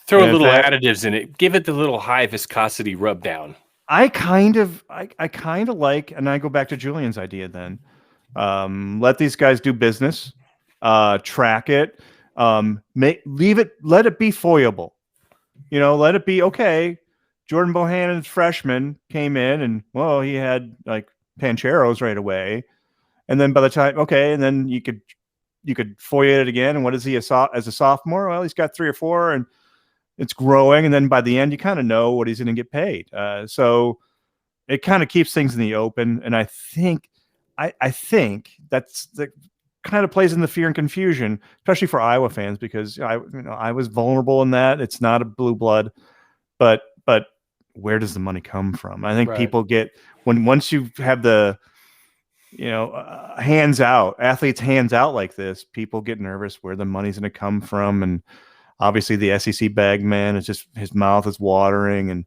Throw a little additives in it. Give it the little high viscosity rub down.
I kind of like, and I go back to Julian's idea then. Let these guys do business. Track it. Let it be foyable. Let it be okay. Jordan Bohannon's freshman came in, and he had like Pancheros right away. And then by the time, and then you could FOIA it again. And what is he as a sophomore? Well, he's got 3 or 4, and it's growing. And then by the end, you kind of know what he's going to get paid. So it kind of keeps things in the open. And I think that's the kind of plays in the fear and confusion, especially for Iowa fans, because I was vulnerable in that. It's not a blue blood, but where does the money come from? I think people get once you have the athletes hands out like this, people get nervous where the money's going to come from. And obviously the SEC bag man is just, his mouth is watering. And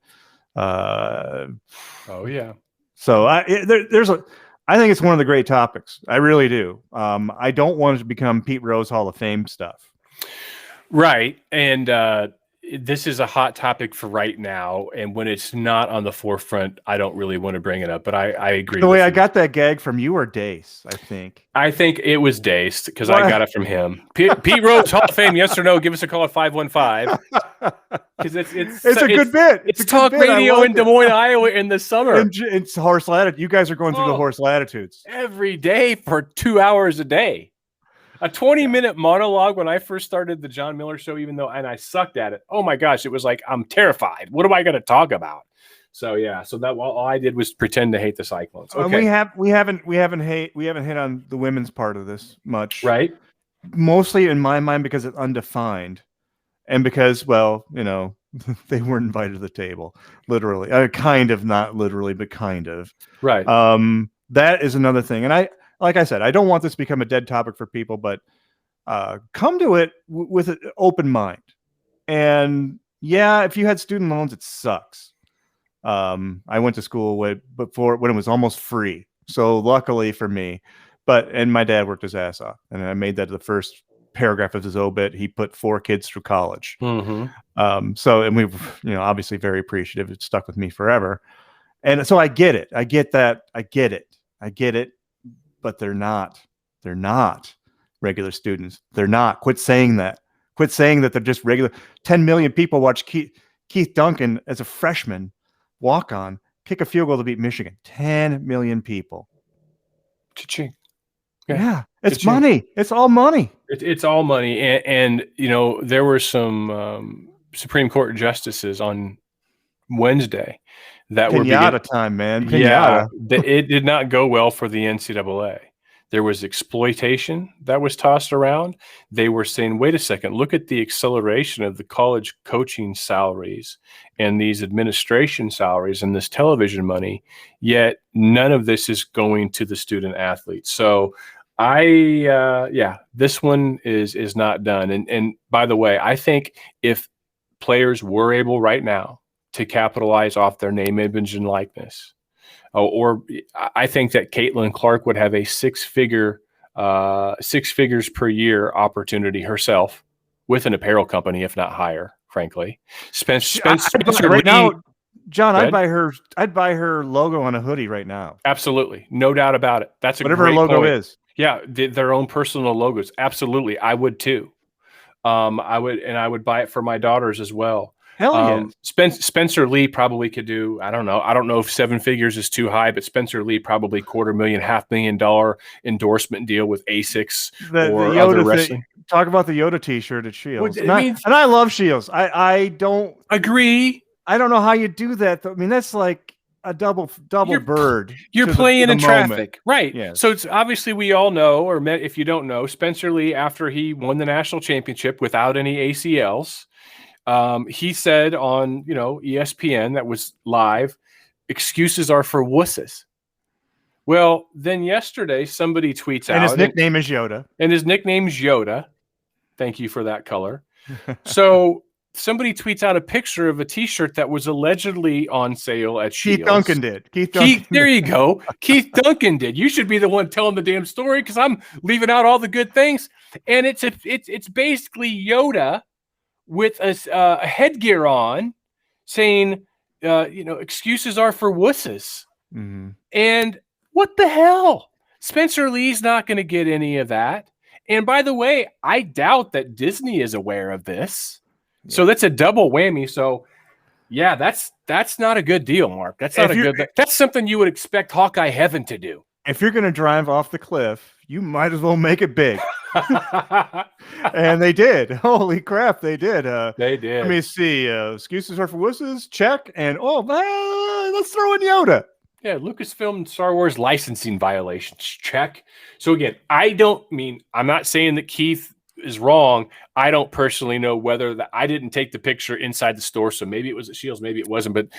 so I think it's one of the great topics. I really do. I don't want it to become Pete Rose Hall of Fame stuff.
Right. And this is a hot topic for right now, and when it's not on the forefront, I don't really want to bring it up. But I agree.
The way I got that gag from you or Dace,
I think it was Dace, because I got it from him. Pete Rose Hall of Fame, yes or no? Give us a call at 515. Because it's a
good bit.
It's talk radio in Des Moines, Iowa, in the summer.
And it's horse latitude. You guys are going through the horse latitudes
every day for 2 hours a day. A 20-minute monologue when I first started the John Miller Show, and I sucked at it. Oh my gosh, it was like, I'm terrified. What am I going to talk about? So that all I did was pretend to hate the Cyclones. Okay.
We haven't hit on the women's part of this much,
right?
Mostly in my mind because it's undefined, and because They weren't invited to the table, literally. Kind of, not literally, but kind of.
Right.
That is another thing. And like I said, I don't want this to become a dead topic for people, but come to it with an open mind. And yeah, if you had student loans, it sucks. I went to school before when it was almost free. So luckily for me, and my dad worked his ass off, and I made that the first paragraph of his obit. He put 4 kids through college.
Mm-hmm.
And we were, obviously very appreciative. It stuck with me forever. And so I get it. I get that. I get it. But they're not regular students. They're not. Quit saying that. Quit saying that they're just regular. 10 million people watch Keith Duncan as a freshman walk on, kick a field goal to beat Michigan. 10 million people.
Cha-ching.
Yeah, it's money. It's all money.
It's all money. And there were some Supreme Court justices on Wednesday that
Pinata time, man.
Pinata. Yeah, it did not go well for the NCAA. There was exploitation that was tossed around. They were saying, wait a second, look at the acceleration of the college coaching salaries and these administration salaries and this television money, yet none of this is going to the student athletes. So this one is not done. And by the way, I think if players were able right now to capitalize off their name, image, and likeness, or I think that Caitlin Clark would have a six figures per year opportunity herself with an apparel company, if not higher, frankly. Spencer
right now, John, I'd buy her logo on a hoodie right now.
Absolutely. No doubt about it. That's
whatever her logo is.
Yeah. Their own personal logos. Absolutely. I would too. I would buy it for my daughters as well.
Hell yeah.
Spencer Lee probably could do, I don't know if 7 figures is too high, but Spencer Lee probably $250,000, $500,000 endorsement deal with ASICS or other wrestling.
Talk about the Yoda t-shirt at Shields. And I love Shields. I don't
agree.
I don't know how you do that, though. I mean, that's like a double bird.
You're playing in traffic. Right.
Yes.
So it's obviously, we all know, or if you don't know, Spencer Lee, after he won the national championship without any ACLs, he said on, ESPN, that was live, excuses are for wusses. Well, then yesterday somebody tweets out.
And his nickname is Yoda.
And his nickname's Yoda. Thank you for that color. So somebody tweets out a picture of a t-shirt that was allegedly on sale at Shields.
Keith Duncan did.
There you go. Keith Duncan did. You should be the one telling the damn story, because I'm leaving out all the good things. And it's basically Yoda with a headgear on, saying, excuses are for wusses.
Mm-hmm.
And what the hell? Spencer Lee's not going to get any of that. And by the way, I doubt that Disney is aware of this. Yeah. So that's a double whammy. So yeah, that's not a good deal, Mark. That's not that's something you would expect Hawkeye Heaven to do.
If you're going to drive off the cliff, you might as well make it big. And they did. Holy crap, they did.
They did.
Let me see. Excuses are for wusses. Check. And let's throw in Yoda.
Yeah, Lucasfilm and Star Wars licensing violations. Check. So again, I'm not saying that Keith is wrong. I don't personally know whether I didn't take the picture inside the store, so maybe it was at Shields, maybe it wasn't, but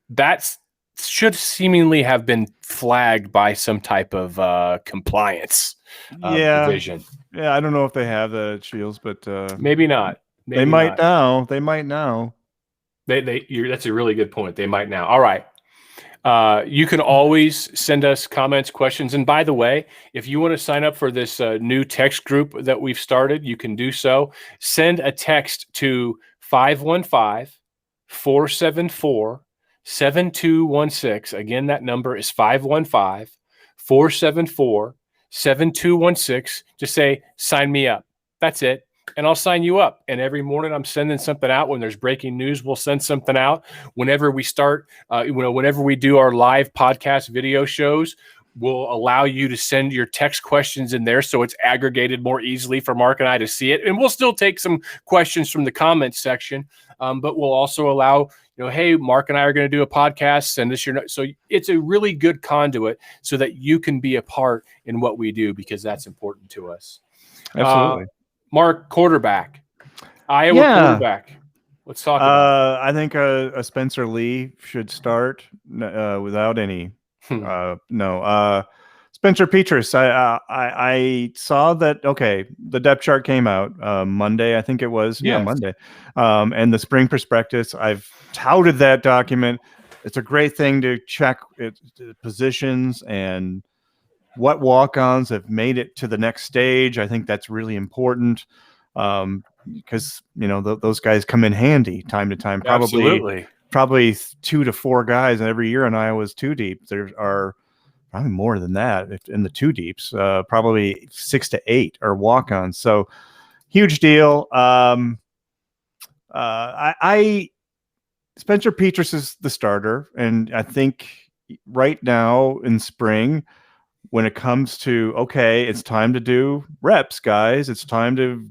that should seemingly have been flagged by some type of compliance division.
Yeah, I don't know if they have that at Shields, but
maybe not.
They might now. They might now.
That's a really good point. They might now. All right. You can always send us comments, questions. And by the way, if you want to sign up for this new text group that we've started, you can do so. Send a text to 515-474-7216. Again, that number is 515-474-7216. Just say, sign me up. That's it. And I'll sign you up. And every morning I'm sending something out. When there's breaking news, we'll send something out. Whenever we start, whenever we do our live podcast video shows, we'll allow you to send your text questions in there, so it's aggregated more easily for Mark and I to see it. And we'll still take some questions from the comments section, but we'll also allow, hey, Mark and I are going to do a podcast, send us your notes. So it's a really good conduit so that you can be a part in what we do, because that's important to us.
Absolutely.
Mark, quarterback. Iowa quarterback. Let's talk about
I think a Spencer Lee should start without any.
it.
No. Spencer Petras. I saw that. Okay, the depth chart came out Monday. I think it was. Yeah,
Yes.
Monday. And the spring prospectus. I've touted that document. It's a great thing to check positions and what walk-ons have made it to the next stage. I think that's really important. Because those guys come in handy time to time.
Absolutely.
Probably 2 to 4 guys every year in Iowa's two deep. There are probably more than that in the two deeps. Probably 6 to 8 are walk-ons. So huge deal. I Spencer Petras is the starter, and I think right now in spring, when it comes to okay, it's time to do reps, guys. It's time to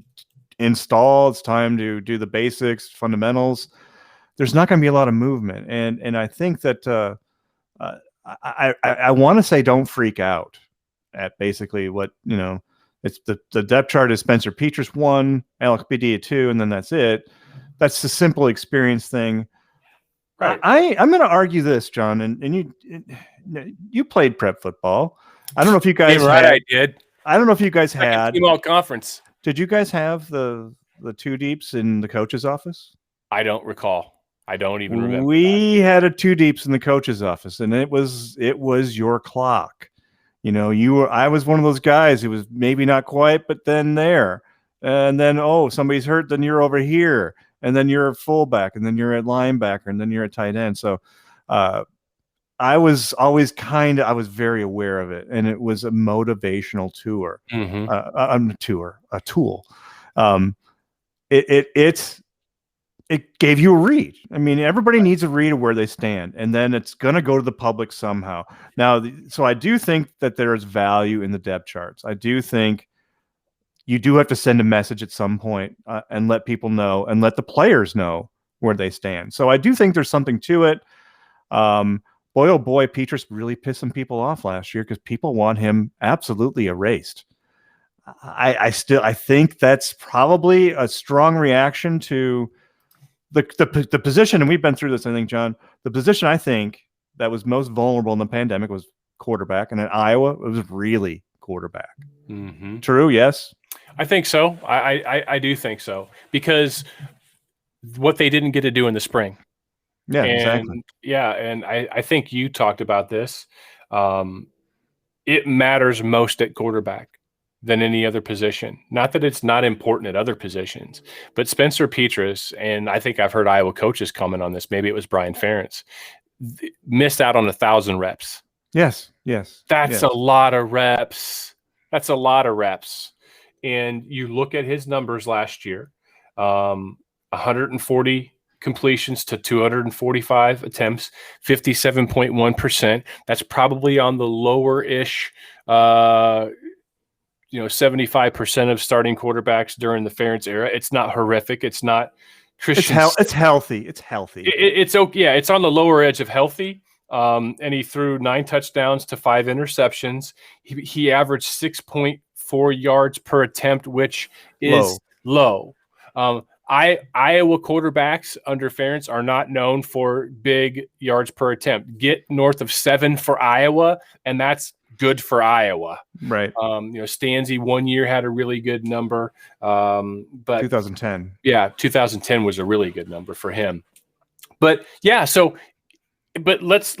install. It's time to do the basics, fundamentals. There's not going to be a lot of movement, and I think that I want to say don't freak out at basically what It's the depth chart is Spencer Petras 1, Alec Padilla 2, and then that's it. That's the simple experience thing.
Right.
I'm going to argue this, John, and you played prep football. I don't know if you guys
I did.
I don't know if you guys had
team all conference.
Did you guys have the two deeps in the coach's office?
I don't recall. I don't even remember.
We had a two deeps in the coach's office, and it was your clock. I was one of those guys who was maybe not quite, but then there. And then, somebody's hurt, then you're over here. And then you're a fullback, and then you're at linebacker, and then you're a tight end. So I was always I was very aware of it. And it was a motivational tour, a tool. It gave you a read. I mean, everybody needs a read of where they stand, and then it's going to go to the public somehow. Now, so I do think that there is value in the depth charts. I do think you do have to send a message at some point and let people know and let the players know where they stand. So I do think there's something to it. Boy, oh boy, Petras really pissed some people off last year because people want him absolutely erased. I think that's probably a strong reaction to the position, and we've been through this, I think, John, the position I think that was most vulnerable in the pandemic was quarterback. And in Iowa, it was really quarterback.
Mm-hmm.
True. Yes.
I think so. I do think so, because what they didn't get to do in the spring.
Yeah, exactly.
Yeah. And I think you talked about this. It matters most at quarterback than any other position. Not that it's not important at other positions, but Spencer Petras, and I think I've heard Iowa coaches comment on this, maybe it was Brian Ferentz, missed out on 1,000 reps.
Yes.
That's a lot of reps. And you look at his numbers last year, 140 completions to 245 attempts, 57.1%. That's probably on the lower-ish 75% of starting quarterbacks during the Ferentz era. It's not horrific. It's not Christian.
It's healthy. It's
okay. Yeah, it's on the lower edge of healthy. And he threw 9 touchdowns to 5 interceptions. He averaged 6.4 yards per attempt, which is low. Iowa quarterbacks under Ferentz are not known for big yards per attempt. Get north of 7 for Iowa, and that's good for Iowa.
Right.
Stanzi 1 year had a really good number. But
2010.
Yeah, 2010 was a really good number for him. But yeah, but let's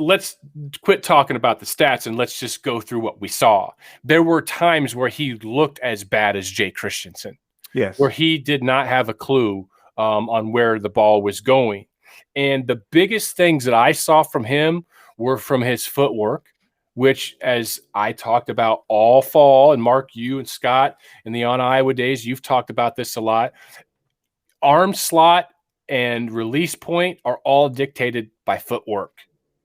quit talking about the stats and let's just go through what we saw. There were times where he looked as bad as Jay Christensen.
Yes.
Where he did not have a clue on where the ball was going. And the biggest things that I saw from him were from his footwork, which, as I talked about all fall, and Mark, you and Scott in the On Iowa days, you've talked about this a lot. Arm slot and release point are all dictated by footwork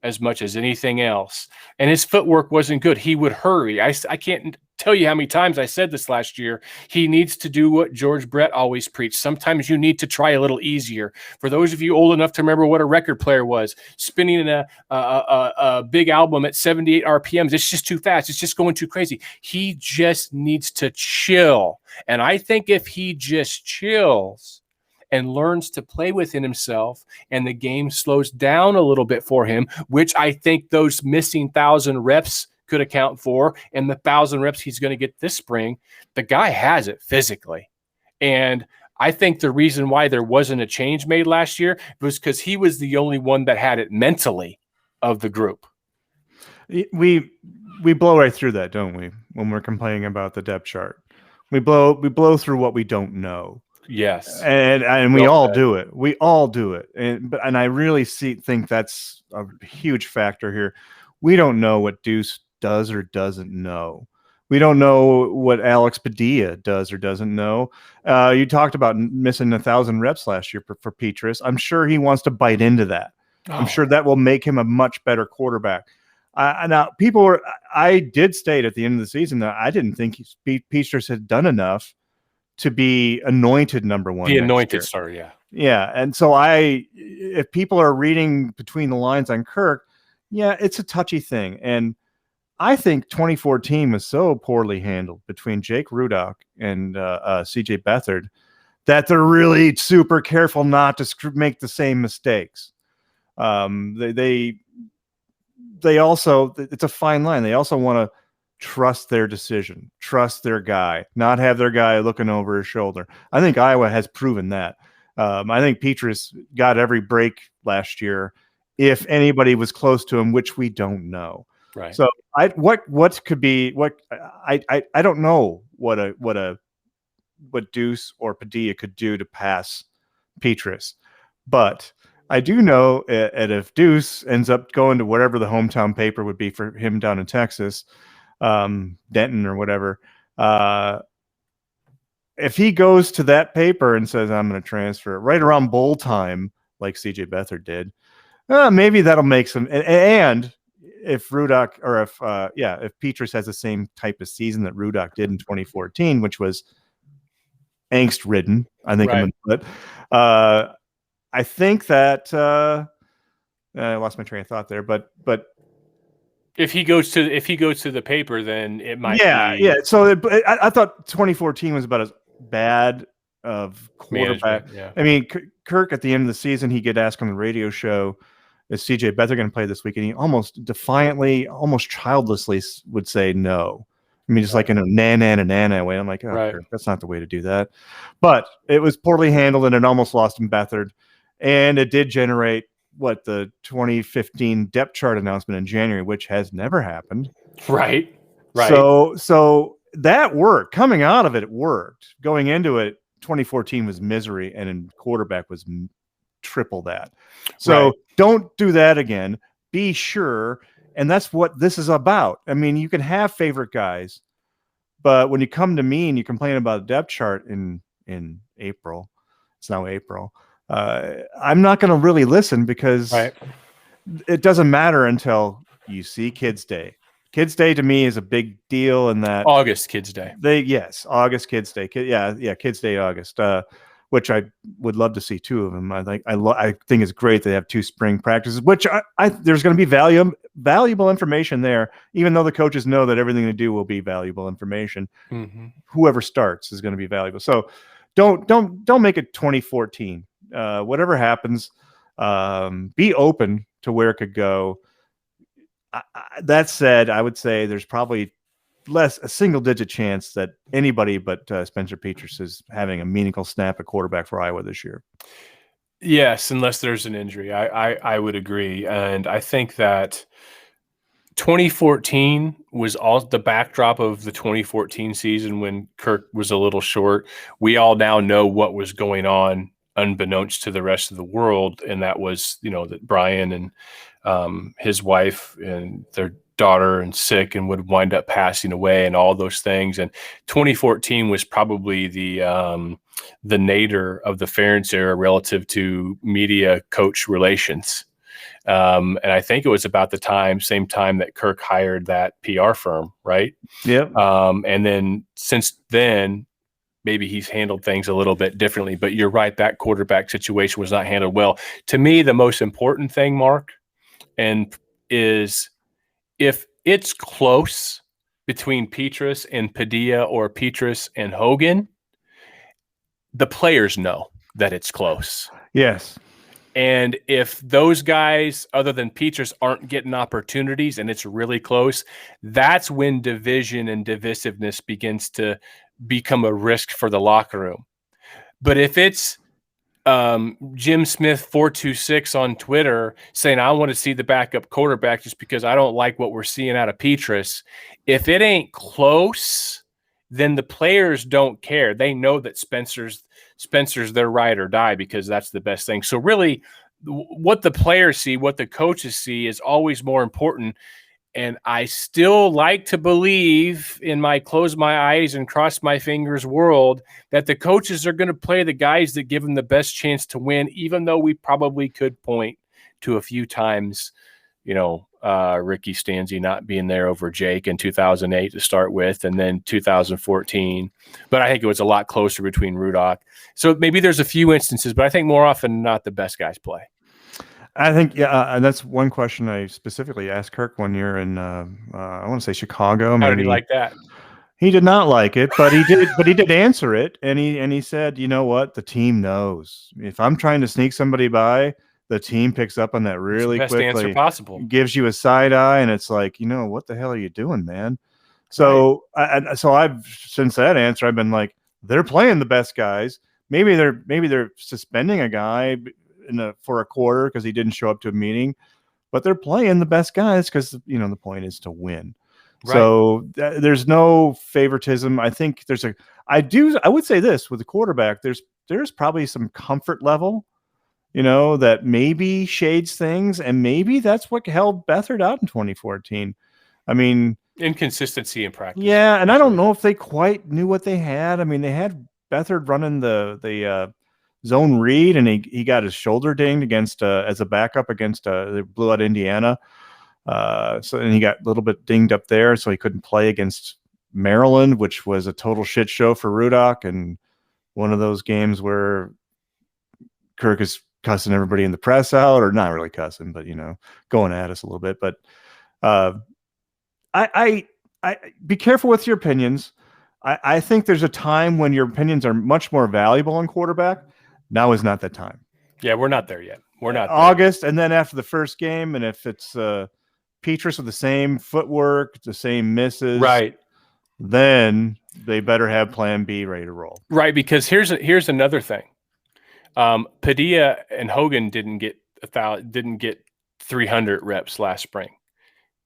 as much as anything else. And his footwork wasn't good. He would hurry. I can't tell you how many times I said this last year. He needs to do what George Brett always preached. Sometimes you need to try a little easier. For those of you old enough to remember what a record player was, spinning in a big album at 78 RPMs, it's just too fast. It's just going too crazy. He just needs to chill. And I think if he just chills and learns to play within himself, and the game slows down a little bit for him, which I think those missing 1,000 reps could account for, and the 1,000 reps he's going to get this spring, the guy has it physically. And I think the reason why there wasn't a change made last year was because he was the only one that had it mentally of the group.
We blow right through that, don't we? When we're complaining about the depth chart, we blow through what we don't know.
Yes,
and we all do it. We all do it. And I really think that's a huge factor here. We don't know what Deuce does or doesn't know. We don't know what Alex Padilla does or doesn't know. You talked about missing 1,000 reps last year for Petrus. I'm sure he wants to bite into that. I'm sure that will make him a much better quarterback. Now, I did state at the end of the season that I didn't think Petrus had done enough to be anointed number one.
The anointed star, yeah.
Yeah. And so if people are reading between the lines on Kirk, yeah, it's a touchy thing. And I think 2014 was so poorly handled between Jake Rudock and CJ Beathard that they're really super careful not to make the same mistakes. They also, it's a fine line. They also want to trust their decision, trust their guy, not have their guy looking over his shoulder. I think Iowa has proven that. I think Petrus got every break last year, if anybody was close to him, which we don't know.
Right.
So I don't know what Deuce or Padilla could do to pass Petrus, but I do know that if Deuce ends up going to whatever the hometown paper would be for him down in Texas, Denton or whatever, if he goes to that paper and says, I'm going to transfer right around bowl time, like CJ Beathard did, maybe that'll make some. And if Rudock or if Petrus has the same type of season that Rudock did in 2014, which was angst ridden, I think, right. I think that I lost my train of thought there, but
if he goes to the paper, then it might be.
Yeah. So I thought 2014 was about as bad of quarterback.
Yeah.
I mean, Kirk at the end of the season, he get asked on the radio show, is CJ Beathard going to play this week? And he almost defiantly, almost childlessly would say no. I mean, just like in a na way. I'm like, oh, Kirk, that's not the way to do that. But it was poorly handled, and it almost lost him Beathard. And it did generate the 2015 depth chart announcement in January, which has never happened.
Right.
So that worked. Coming out of it, it worked. Going into it, 2014 was misery, and in quarterback was triple that. So don't do that again. Be sure. And that's what this is about. I mean, you can have favorite guys, but when you come to me and you complain about a depth chart in April, it's now April, I'm not going to really listen, because it doesn't matter until you see Kids Day. Kids Day to me is a big deal in that
August Kids Day.
August Kids Day. Kids Day August, which I would love to see two of them. I think it's great they have two spring practices, which there's going to be valuable information there, even though the coaches know that everything they do will be valuable information. Mm-hmm. Whoever starts is going to be valuable. So don't make it 2014. Whatever happens, be open to where it could go. That said, I would say there's probably a single-digit chance that anybody but Spencer Petras is having a meaningful snap at quarterback for Iowa this year.
Yes, unless there's an injury. I would agree. And I think that 2014 was all the backdrop of the 2014 season when Kirk was a little short. We all now know what was going on unbeknownst to the rest of the world, and that was, that Brian and his wife and their daughter and sick and would wind up passing away and all those things. And 2014 was probably the nadir of the Ferentz era relative to media coach relations. And I think it was about the same time that Kirk hired that PR firm, right?
Yeah.
And then since then, maybe he's handled things a little bit differently, but you're right. That quarterback situation was not handled well. To me, the most important thing, Mark, is if it's close between Petrus and Padilla or Petrus and Hogan, the players know. that it's close.
Yes.
And if those guys, other than Petrus, aren't getting opportunities and it's really close, that's when division and divisiveness begins to become a risk for the locker room. But if it's Jim Smith 426 on Twitter saying, I want to see the backup quarterback just because I don't like what we're seeing out of Petrus, if it ain't close, then the players don't care. They know that Spencer's their ride or die because that's the best thing. So really what the players see, what the coaches see is always more important. And I still like to believe in my close my eyes and cross my fingers world that the coaches are going to play the guys that give them the best chance to win, even though we probably could point to a few times, Ricky Stanzi not being there over Jake in 2008 to start with, and then 2014. But I think it was a lot closer between Rudock. So maybe there's a few instances, but I think more often than not, the best guys play.
I think, and that's one question I specifically asked Kirk one year in, I want to say Chicago.
How did he like that?
He did not like it, but he did answer it. And he said, you know what? The team knows. If I'm trying to sneak somebody by, the team picks up on that really
best
quickly.
Answer possible.
Gives you a side eye, and it's like, what the hell are you doing, man? So, right. So I've since that answer, I've been like, they're playing the best guys. Maybe they're suspending a guy for a quarter because he didn't show up to a meeting, but they're playing the best guys because the point is to win. Right. So there's no favoritism. I think I would say this with the quarterback, there's probably some comfort level, that maybe shades things, and maybe that's what held Beathard out in 2014. I mean,
inconsistency in practice.
Yeah, and I don't know if they quite knew what they had. I mean, they had Beathard running the zone read, and he got his shoulder dinged against as a backup against they blew out Indiana. And he got a little bit dinged up there, so he couldn't play against Maryland, which was a total shit show for Rudock, and one of those games where Kirk is cussing everybody in the press out, or not really cussing, but going at us a little bit. But I be careful with your opinions. I think there's a time when your opinions are much more valuable on quarterback. Now is not that time.
Yeah, we're not there yet. We're not there
August,
yet.
And then after the first game, and if it's Petrus with the same footwork, the same misses,
right,
then they better have Plan B ready to roll.
Right, because here's another thing. Padilla and Hogan didn't get 300 reps last spring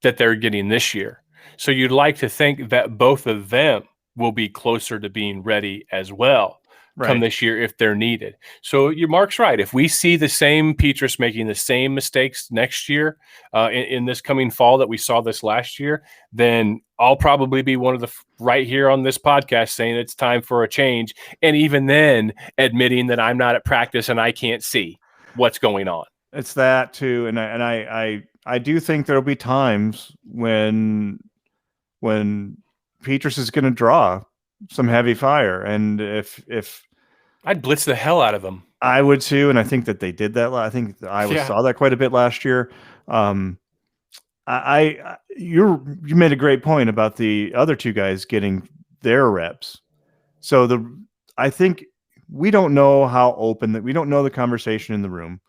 that they're getting this year. So you'd like to think that both of them will be closer to being ready as well come this year if they're needed. So Mark's right. If we see the same Petrus making the same mistakes next year in this coming fall that we saw this last year, then I'll probably be one of the right here on this podcast saying it's time for a change. And even then admitting that I'm not at practice and I can't see what's going on.
It's that too. And I do think there'll be times when Petrus is going to draw some heavy fire. And if
I'd blitz the hell out of them.
I would too. And I think that they did that. I think I saw that quite a bit last year. You made a great point about the other two guys getting their reps. So I think we don't know how open that we don't know the conversation in the room.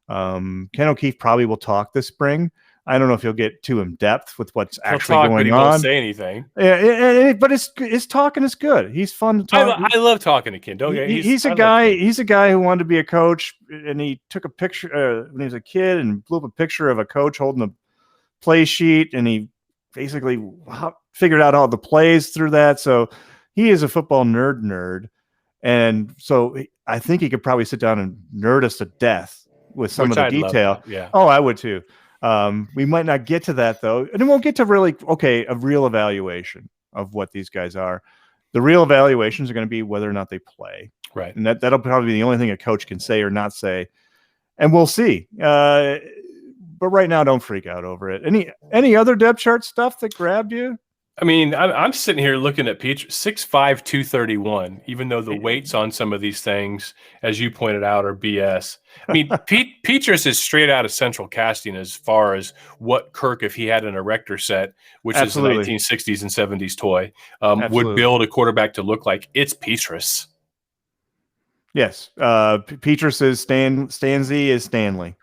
Ken O'Keefe probably will talk this spring. I don't know if he'll get too in depth with what's actually going
but he
on.
Won't say anything.
Yeah, but his talking is good. He's fun to talk.
I love talking to Ken.
He's a guy. He's a guy who wanted to be a coach, and he took a picture when he was a kid and blew up a picture of a coach holding a play sheet, and he basically figured out all the plays through that. So he is a football nerd, and so I think he could probably sit down and nerd us to death with some of the detail.
Yeah.
Oh, I would too. We might not get to that though, and then we'll get to a real evaluation of what these guys are. The real evaluations are going to be whether or not they play,
right?
And that'll probably be the only thing a coach can say or not say, and we'll see. But right now, don't freak out over it. Any other depth chart stuff that grabbed you?
I mean, I'm sitting here looking at Petrus, 6'5", 231, even though the weights on some of these things, as you pointed out, are BS. I mean, Petrus is straight out of central casting as far as what Kirk, if he had an erector set, which
Absolutely.
is the 1960s and 70s toy, would build a quarterback to look like. It's Petrus.
Yes. Petrus is Stanzi is Stanley.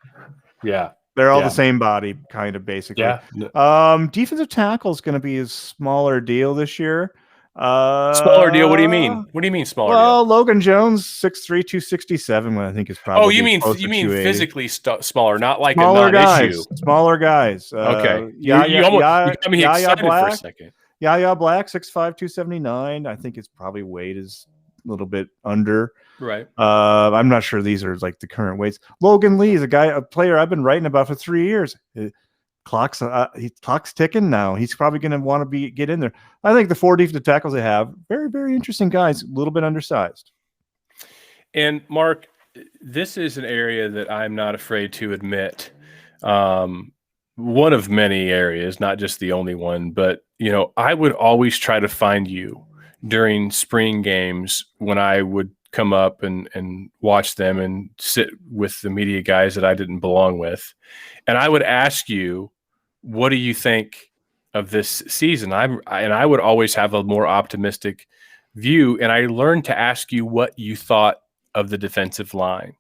Yeah.
They're all
Yeah.
the same body, kind of, basically.
Yeah.
Defensive tackle is going to be a smaller deal this year.
Smaller deal. What do you mean? What do you mean smaller
Well,
deal?
Logan Jones, 6'3", 267, I think is
Oh,
probably close
you
to
mean
280.
physically smaller, not like a
Smaller
non-issue.
guys. Smaller guys.
Okay. You got me
Yaya
excited for a
Black.
second.
Yaya Black, 6'5", 279. I think it's probably weight is a little bit under.
Right.
I'm not sure these are like the current weights. Logan Lee is a player I've been writing about for 3 years. Clock's ticking now. He's probably going to want to get in there. I think the 4 defensive tackles they have, very, very interesting guys, a little bit undersized.
And Mark, this is an area that I'm not afraid to admit. One of many areas, not just the only one, but I would always try to find you during spring games when I would come up and watch them and sit with the media guys that I didn't belong with. And I would ask you, what do you think of this season? And I would always have a more optimistic view. And I learned to ask you what you thought of the defensive line,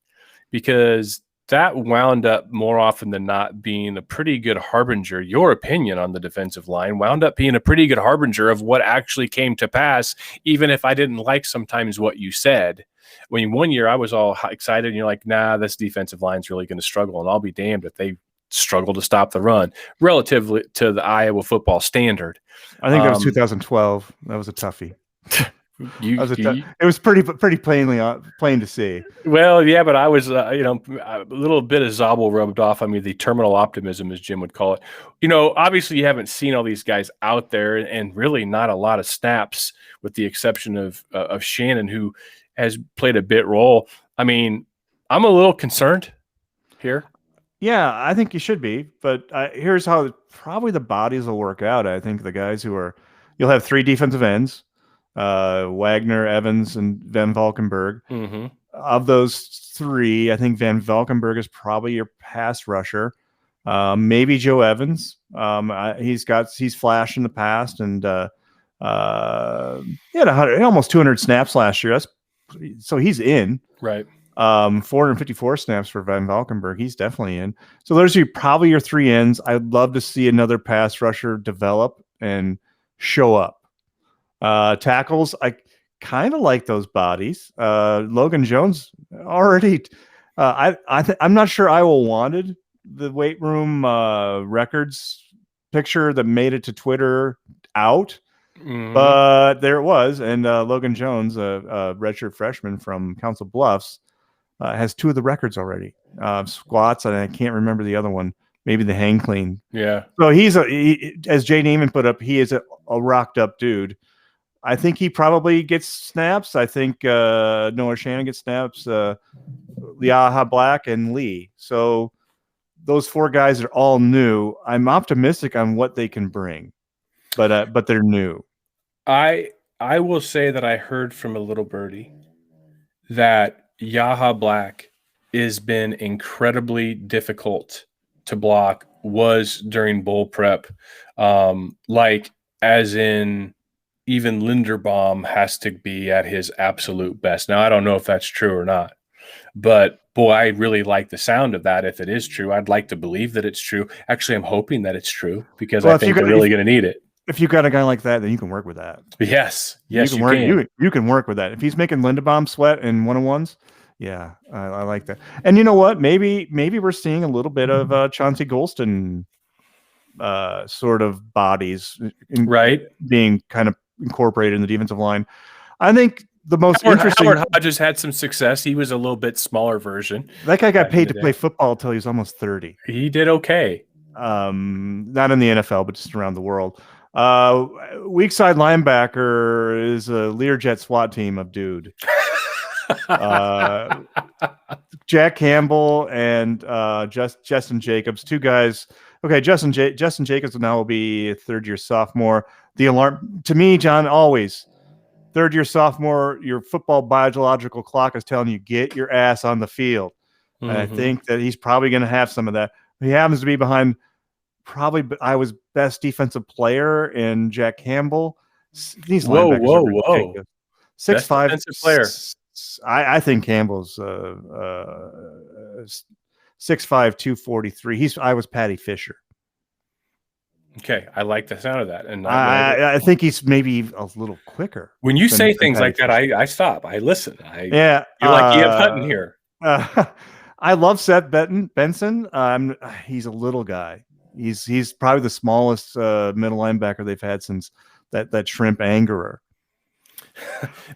because that wound up more often than not being a pretty good harbinger. Your opinion on the defensive line wound up being a pretty good harbinger of what actually came to pass, even if I didn't like sometimes what you said. When one year I was all excited and you're like, nah, this defensive line's really going to struggle, and I'll be damned if they struggle to stop the run relatively to the Iowa football standard.
I think that was 2012. That was a toughie. It was pretty plain to see.
Well, yeah, but I was, a little bit of Zobble rubbed off on me, the terminal optimism, as Jim would call it. Obviously you haven't seen all these guys out there, and really not a lot of snaps, with the exception of Shannon, who has played a bit role. I mean, I'm a little concerned here.
Yeah, I think you should be, but here's how probably the bodies will work out. I think the guys you'll have 3 defensive ends. Wagner, Evans, and Van Valkenburg.
Mm-hmm.
Of those 3, I think Van Valkenburg is probably your pass rusher. Maybe Joe Evans. He's flashed in the past, and he had almost 200 snaps last year. So he's in.
Right.
454 snaps for Van Valkenburg. He's definitely in. So those are probably your 3 ends. I'd love to see another pass rusher develop and show up. Tackles, I kind of like those bodies. Logan Jones already. I'm not sure Iowa wanted the weight room records picture that made it to Twitter out, but there it was. And Logan Jones, a redshirt freshman from Council Bluffs, has 2 of the records already. Squats, and I can't remember the other one. Maybe the hang clean.
Yeah.
So as Jay Neiman put up, he is a rocked up dude. I think he probably gets snaps. I think Noah Shannon gets snaps. Liaha Black and Lee. So those 4 guys are all new. I'm optimistic on what they can bring, but they're new.
I will say that I heard from a little birdie that Yaha Black has been incredibly difficult to block, was during bowl prep. Like, as in, even Linderbaum has to be at his absolute best. Now, I don't know if that's true or not, but boy, I really like the sound of that. If it is true, I'd like to believe that it's true. Actually, I'm hoping that it's true, because I think they're really going to need it.
If you got a guy like that, then you can work with that.
Yes, you
can work with that. If he's making Linderbaum sweat in 1-on-1s, yeah, I like that. And you know what? Maybe we're seeing a little bit of Chauncey Golston sort of bodies,
right,
being kind of incorporated in the defensive line. I think the most interesting.
Howard Hodges had some success. He was a little bit smaller version.
That guy got paid to play football until he was almost 30.
He did okay.
Not in the NFL, but just around the world. Weak side linebacker is a Learjet SWAT team of dude. Jack Campbell and Justin Jacobs, 2 guys. Okay, Justin Jacobs now will be a 3rd-year sophomore. The alarm to me, John, always 3rd-year sophomore. Your football biological clock is telling you, get your ass on the field. Mm-hmm. And I think that he's probably going to have some of that. He happens to be behind probably Iowa's best defensive player in Jack Campbell. These linebackers are ridiculous. 6'5", I think Campbell's 6'5", 243. I was Patty Fisher.
Okay, I like the sound of that, and
I think he's maybe a little quicker.
When you say things
Patty
like that, I stop. I listen.
Yeah,
you're like E.F. Hutton here.
I love Seth Benson. He's a little guy. He's probably the smallest middle linebacker they've had since that shrimp Angerer.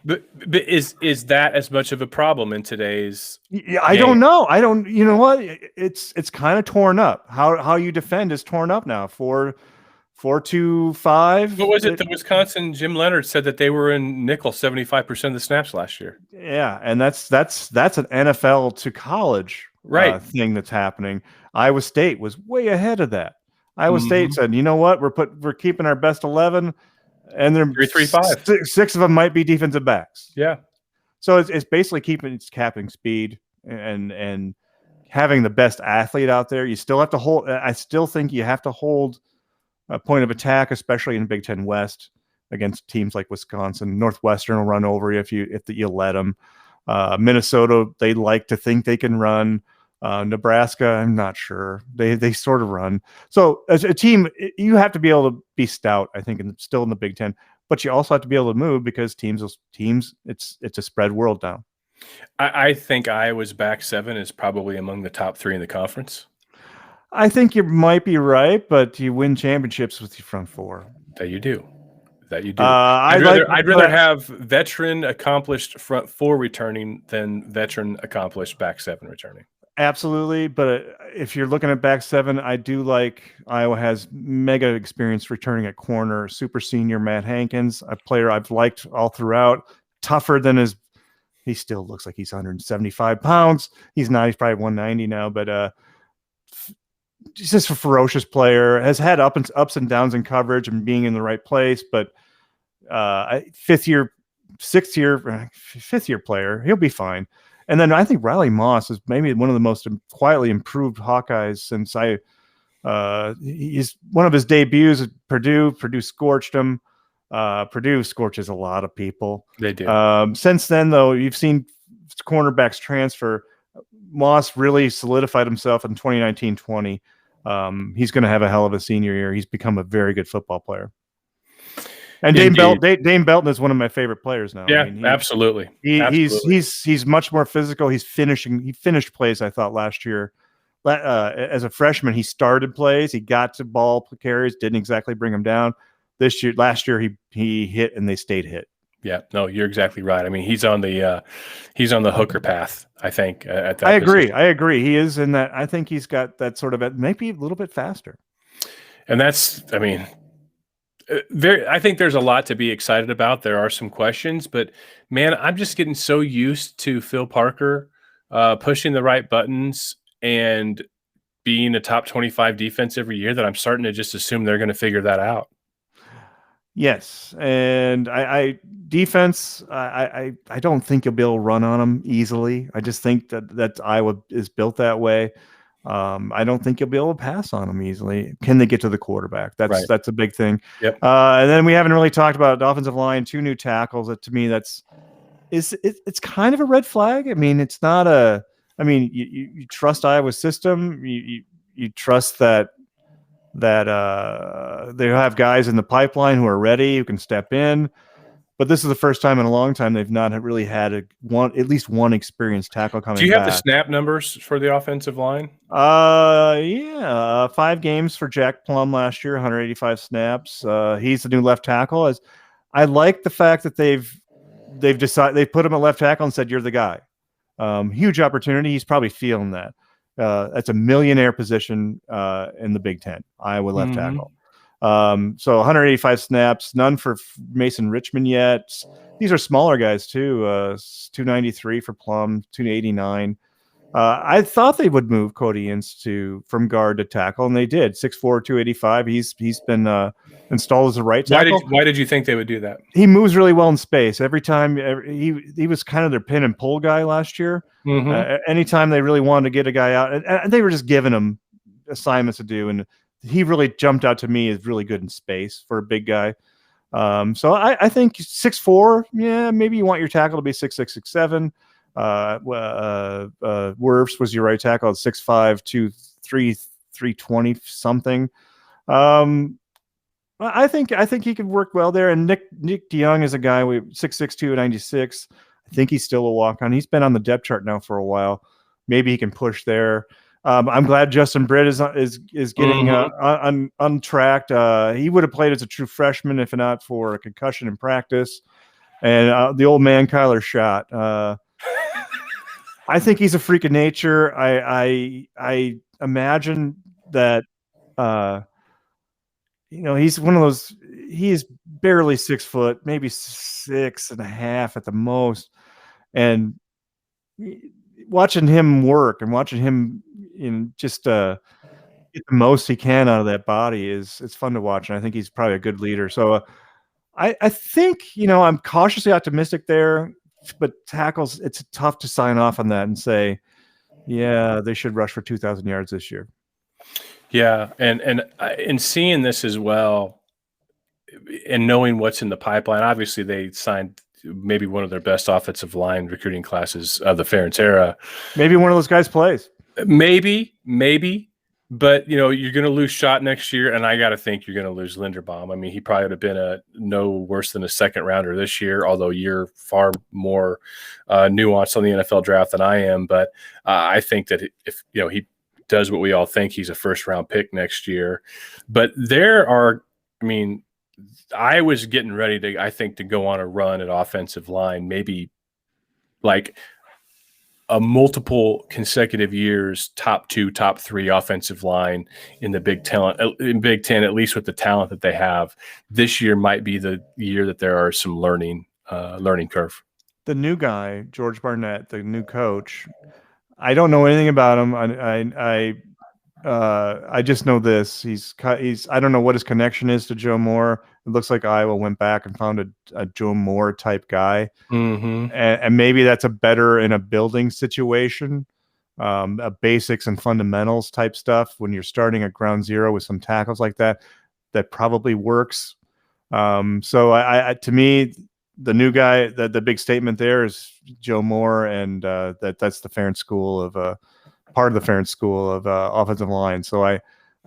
But is that as much of a problem in today's?
Yeah, I don't know. I don't. You know what? It's kind of torn up. How you defend is torn up now. 4-2-5.
What was it? The Wisconsin Jim Leonard said that they were in nickel 75% of the snaps last year.
Yeah, and that's an NFL to college thing that's happening. Iowa State was way ahead of that. Iowa State said, you know what? We're keeping our best 11, and they're
3-3-5.
Six of them might be defensive backs.
Yeah.
So it's basically capping speed and having the best athlete out there. You still have to hold. I still think you have to hold a point of attack, especially in Big Ten West against teams like Wisconsin. Northwestern will run over you if you let them. Minnesota, they like to think they can run. Nebraska, I'm not sure. They sort of run. So as a team, you have to be able to be stout, I think, and still in the Big Ten. But you also have to be able to move because teams, it's a spread world now.
I think Iowa's back seven is probably among the top three in the conference.
I think you might be right, but you win championships with your front four.
That you do. I'd rather have veteran accomplished front four returning than veteran accomplished back seven returning.
Absolutely, but if you're looking at back seven, I do like Iowa has mega experience returning at corner. Super senior Matt Hankins, a player I've liked all throughout. Tougher than he still looks like he's 175 pounds. He's not. He's probably 190 now, but he's just a ferocious player. Has had ups and downs in coverage and being in the right place, but fifth year player, he'll be fine. And then I think Riley Moss is maybe one of the most quietly improved Hawkeyes since he's one of his debuts at Purdue. Purdue scorched him. Purdue scorches a lot of people.
They do.
Since then, though, you've seen cornerbacks transfer. Moss really solidified himself in 2019-20. He's going to have a hell of a senior year. He's become a very good football player. And Dane Belton is one of my favorite players now.
Yeah, absolutely.
He's much more physical. He finished plays, I thought, last year. As a freshman, he started plays. He got to ball carries, didn't exactly bring him down. Last year, he hit and they stayed hit.
Yeah, no, you're exactly right. I mean, he's on the hooker path, I think. At that
I agree.
position.
I agree. He is in that. I think he's got that sort of maybe a little bit faster.
And that's, I mean, I think there's a lot to be excited about. There are some questions, but man, I'm just getting so used to Phil Parker pushing the right buttons and being a top 25 defense every year that I'm starting to just assume they're going to figure that out.
Yes, and defense. I don't think you'll be able to run on them easily. I just think that Iowa is built that way. I don't think you'll be able to pass on them easily. Can they get to the quarterback? That's a big thing.
Yep.
And then we haven't really talked about the offensive line. 2 new tackles. That to me, it's kind of a red flag. I mean, it's not a. I mean, you trust Iowa's system. You trust that they have guys in the pipeline who are ready, who can step in. But this is the first time in a long time they've not really had at least one experienced tackle coming back.
Do you have the snap numbers for the offensive line?
Yeah. 5 games for Jack Plum last year, 185 snaps. He's the new left tackle. I like the fact that they've decided they put him at left tackle and said, "You're the guy." Huge opportunity. He's probably feeling that. That's a millionaire position in the Big Ten, Iowa left tackle. So 185 snaps, none for Mason Richmond yet. These are smaller guys too. 293 for Plum, 289. I thought they would move Cody Ince from guard to tackle, and they did. 6'4", 285. He's been installed as a right tackle.
Why did you think they would do that?
He moves really well in space. Every time he was kind of their pin and pull guy last year. Anytime they really wanted to get a guy out, and they were just giving him assignments to do, and he really jumped out to me as really good in space for a big guy. So I think 6'4", yeah, maybe you want your tackle to be 6'6", 6'7". Wirfs was your right tackle at 6'5", 320 something. I think he could work well there. And Nick DeYoung is a guy 6'6", 296. I think he's still a walk-on. He's been on the depth chart now for a while. Maybe he can push there. I'm glad Justin Britt is getting untracked. He would have played as a true freshman if not for a concussion in practice. And the old man Kyler Schott. I think he's a freak of nature. I imagine that he's one of those. He is barely 6 foot, maybe 6.5 at the most, and watching him work and watching him just get the most he can out of that body it's fun to watch, and I think he's probably a good leader. So I think I'm cautiously optimistic there, but tackles, it's tough to sign off on that and say, yeah, they should rush for 2,000 yards this year.
Yeah, and seeing this as well, and knowing what's in the pipeline, obviously they signed maybe one of their best offensive line recruiting classes of the Ferentz era.
Maybe one of those guys plays.
Maybe, but you're going to lose Schott next year, and I got to think you're going to lose Linderbaum. I mean, he probably would have been no worse than a second rounder this year, although you're far more nuanced on the NFL draft than I am. But I think that if he does what we all think, he's a first round pick next year. But I was getting ready to go on a run at offensive line, maybe like a multiple consecutive years, top 2, top 3 offensive line in the Big Ten, at least with the talent that they have. This year might be the year that there are some learning curve.
The new guy, George Barnett, the new coach, I don't know anything about him. I just know this. He's I don't know what his connection is to Joe Moore. It looks like Iowa went back and found a Joe Moore type guy.
Mm-hmm.
And maybe that's a better in a building situation, a basics and fundamentals type stuff. When you're starting at ground zero with some tackles like that probably works. So I to me, the new guy, the big statement there is Joe Moore, and that's the Ferentz School of part of the Ferentz School of offensive line. So I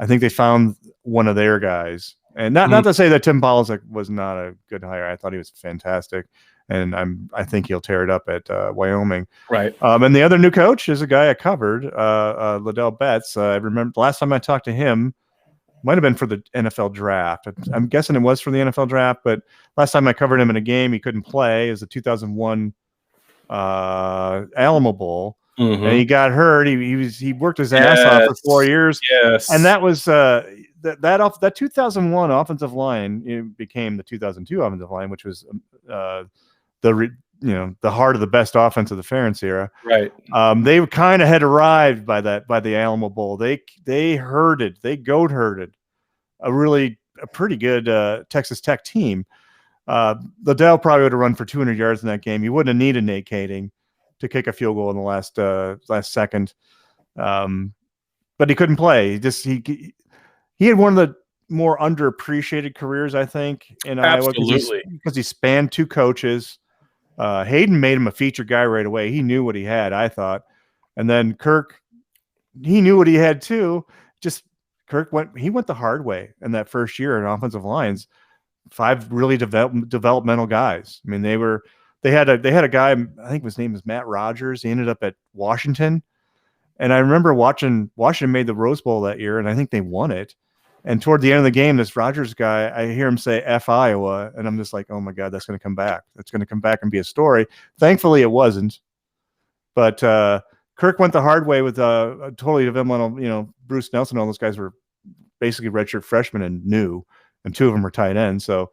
think they found one of their guys, and not to say that Tim Polisic was not a good hire. I thought he was fantastic, and I think he'll tear it up at Wyoming.
Right.
And the other new coach is a guy I covered, Liddell Betts. I remember the last time I talked to him, might have been for the NFL draft. I'm guessing it was for the NFL draft, but last time I covered him in a game, he couldn't play. It was the 2001 Alamo Bowl.
Mm-hmm.
And he got hurt. He worked his ass off for 4 years.
Yes.
And that was that 2001 offensive line became the 2002 offensive line, which was the heart of the best offense of the Ferentz era.
Right.
They kind of had arrived by the Alamo Bowl. They goat herded a pretty good Texas Tech team. Liddell probably would have run for 200 yards in that game. He wouldn't have needed Nate Kading to kick a field goal in the last second. But he couldn't play. He had one of the more underappreciated careers, I think, in Iowa, because he spanned 2 coaches. Hayden made him a featured guy right away. He knew what he had, I thought. And then Kirk, he knew what he had too. Kirk went the hard way in that first year in offensive lines. 5 really developmental guys. I mean, they had a guy, I think his name is Matt Rogers. He ended up at Washington. And I remember Washington made the Rose Bowl that year, and I think they won it. And toward the end of the game, this Rogers guy, I hear him say F Iowa, and I'm just like, oh my God, that's going to come back. That's going to come back and be a story. Thankfully, it wasn't. But Kirk went the hard way with a totally developmental, Bruce Nelson, all those guys were basically redshirt freshmen and new, and 2 of them were tight ends. So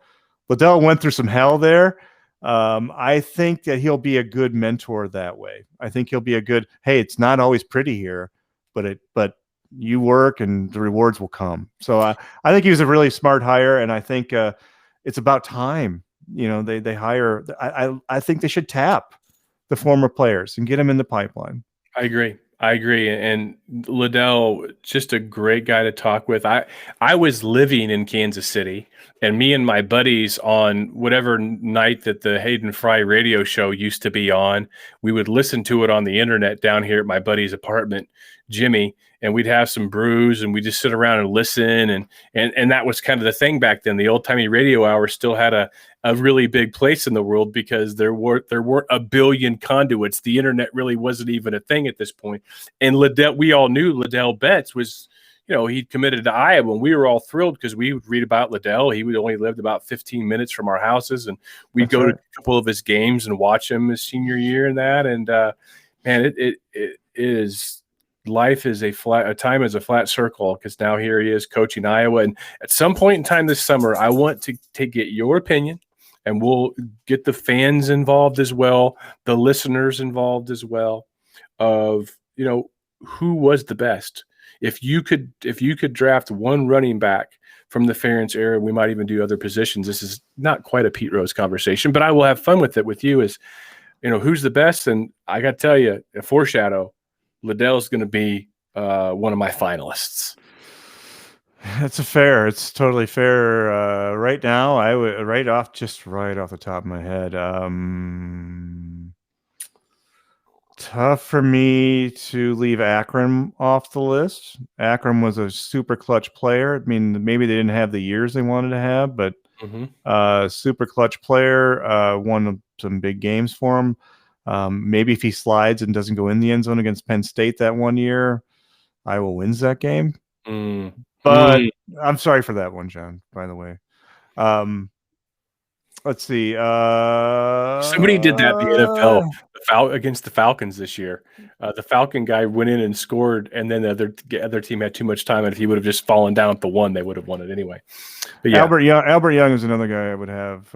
Liddell went through some hell there. I think that he'll be a good mentor that way. I think he'll be a good, hey, it's not always pretty here, but you work and the rewards will come. So I think he was a really smart hire, and I think it's about time. They hire. I think they should tap the former players and get them in the pipeline.
I agree. I agree. And Liddell, just a great guy to talk with. I was living in Kansas City, and me and my buddies on whatever night that the Hayden Fry radio show used to be on, we would listen to it on the internet down here at my buddy's apartment, Jimmy, and we'd have some brews and we just sit around and listen. And that was kind of the thing back then. The old timey radio hour still had a really big place in the world because there weren't a billion conduits. The internet really wasn't even a thing at this point. And Liddell, we all knew Liddell Betts was, he'd committed to Iowa, and we were all thrilled because we would read about Liddell. He would only lived about 15 minutes from our houses, and we'd go to a couple of his games and watch him his senior year and that. And man, it is, life is time is a flat circle, because now here he is coaching Iowa. And at some point in time this summer, I want to get your opinion, and we'll get the fans involved as well, the listeners involved as well, of, who was the best. If you could draft one running back from the Ferentz era, we might even do other positions. This is not quite a Pete Rose conversation, but I will have fun with it with you. Is, who's the best? And I got to tell you, a foreshadow, Liddell's going to be one of my finalists.
It's totally fair. Right now, I would right off the top of my head. Tough for me to leave Akron off the list. Akron was a super clutch player. I mean, maybe they didn't have the years they wanted to have, but super clutch player, won some big games for him. Maybe if he slides and doesn't go in the end zone against Penn State that one year, Iowa wins that game. But I'm sorry for that one, John, by the way. Let's see.
Somebody did that in the NFL against the Falcons this year. The Falcon guy went in and scored, and then the other team had too much time, and if he would have just fallen down at the one, they would have won it anyway. But yeah.
Albert Young is another guy I would have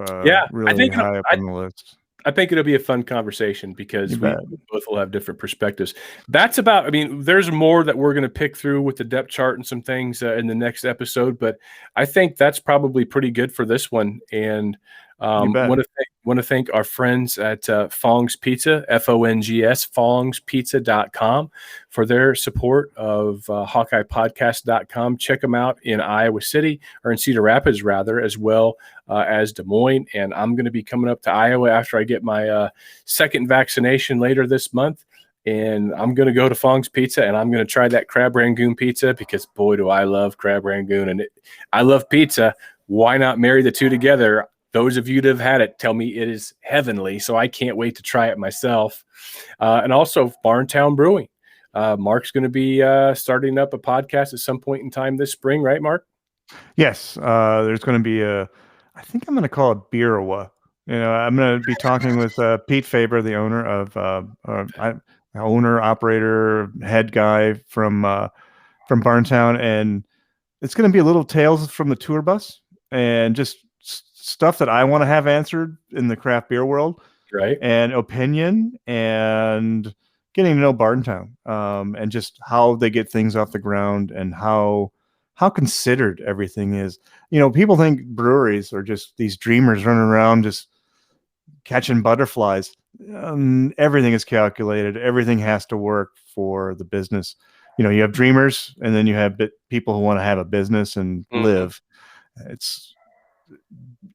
really high up on the list.
I think it'll be a fun conversation because we both will have different perspectives. That's about, there's more that we're going to pick through with the depth chart and some things in the next episode, but I think that's probably pretty good for this one. And want to thank our friends at Fong's Pizza, FONGS, FongsPizza.com, for their support of HawkeyePodcast.com. Check them out in Iowa City, or in Cedar Rapids, rather, as well as Des Moines. And I'm going to be coming up to Iowa after I get my second vaccination later this month. And I'm going to go to Fong's Pizza, and I'm going to try that crab rangoon pizza, because boy, do I love crab rangoon, and I love pizza. Why not marry the two together? Those of you that have had it tell me it is heavenly, so I can't wait to try it myself. And also Barntown Brewing. Mark's going to be starting up a podcast at some point in time this spring, right, Mark?
Yes. There's going to be I think I'm going to call it Beerawa. I'm going to be talking with Pete Faber, the owner, operator, head guy from Barntown, and it's going to be a little tales from the tour bus and just stuff that I want to have answered in the craft beer world,
right?
And opinion, and getting to know Barntown, and just how they get things off the ground, and how considered everything is. People think breweries are just these dreamers running around just catching butterflies. Everything is calculated. Everything has to work for the business. You have dreamers, and then you have people who want to have a business and live.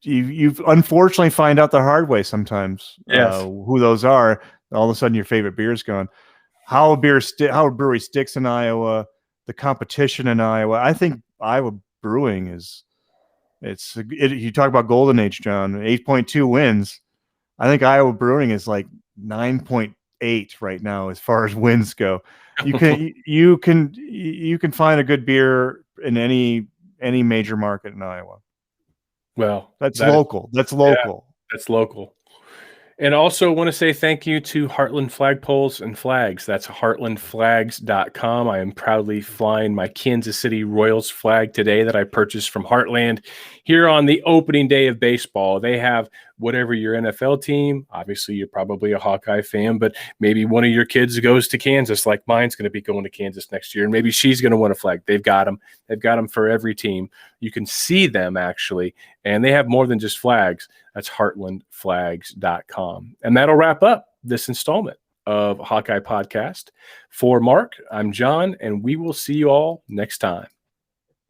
You unfortunately find out the hard way sometimes.
Yes.
Who those are. All of a sudden, your favorite beer is gone. How a brewery sticks in Iowa, the competition in Iowa. I think Iowa brewing you talk about golden age, John. 8.2 wins. I think Iowa brewing is like 9.8 right now as far as wins go. You can find a good beer in any major market in Iowa.
Well,
that's local. That's local.
Yeah, that's local. And also want to say thank you to Heartland Flagpoles and Flags. That's heartlandflags.com. I am proudly flying my Kansas City Royals flag today that I purchased from Heartland here on the opening day of baseball. They have whatever your NFL team. Obviously, you're probably a Hawkeye fan, but maybe one of your kids goes to Kansas, like mine's going to be going to Kansas next year, and maybe she's going to want a flag. They've got them. They've got them for every team. You can see them, actually, and they have more than just flags. That's heartlandflags.com. And that'll wrap up this installment of Hawkeye Podcast. For Mark, I'm John, and we will see you all next time.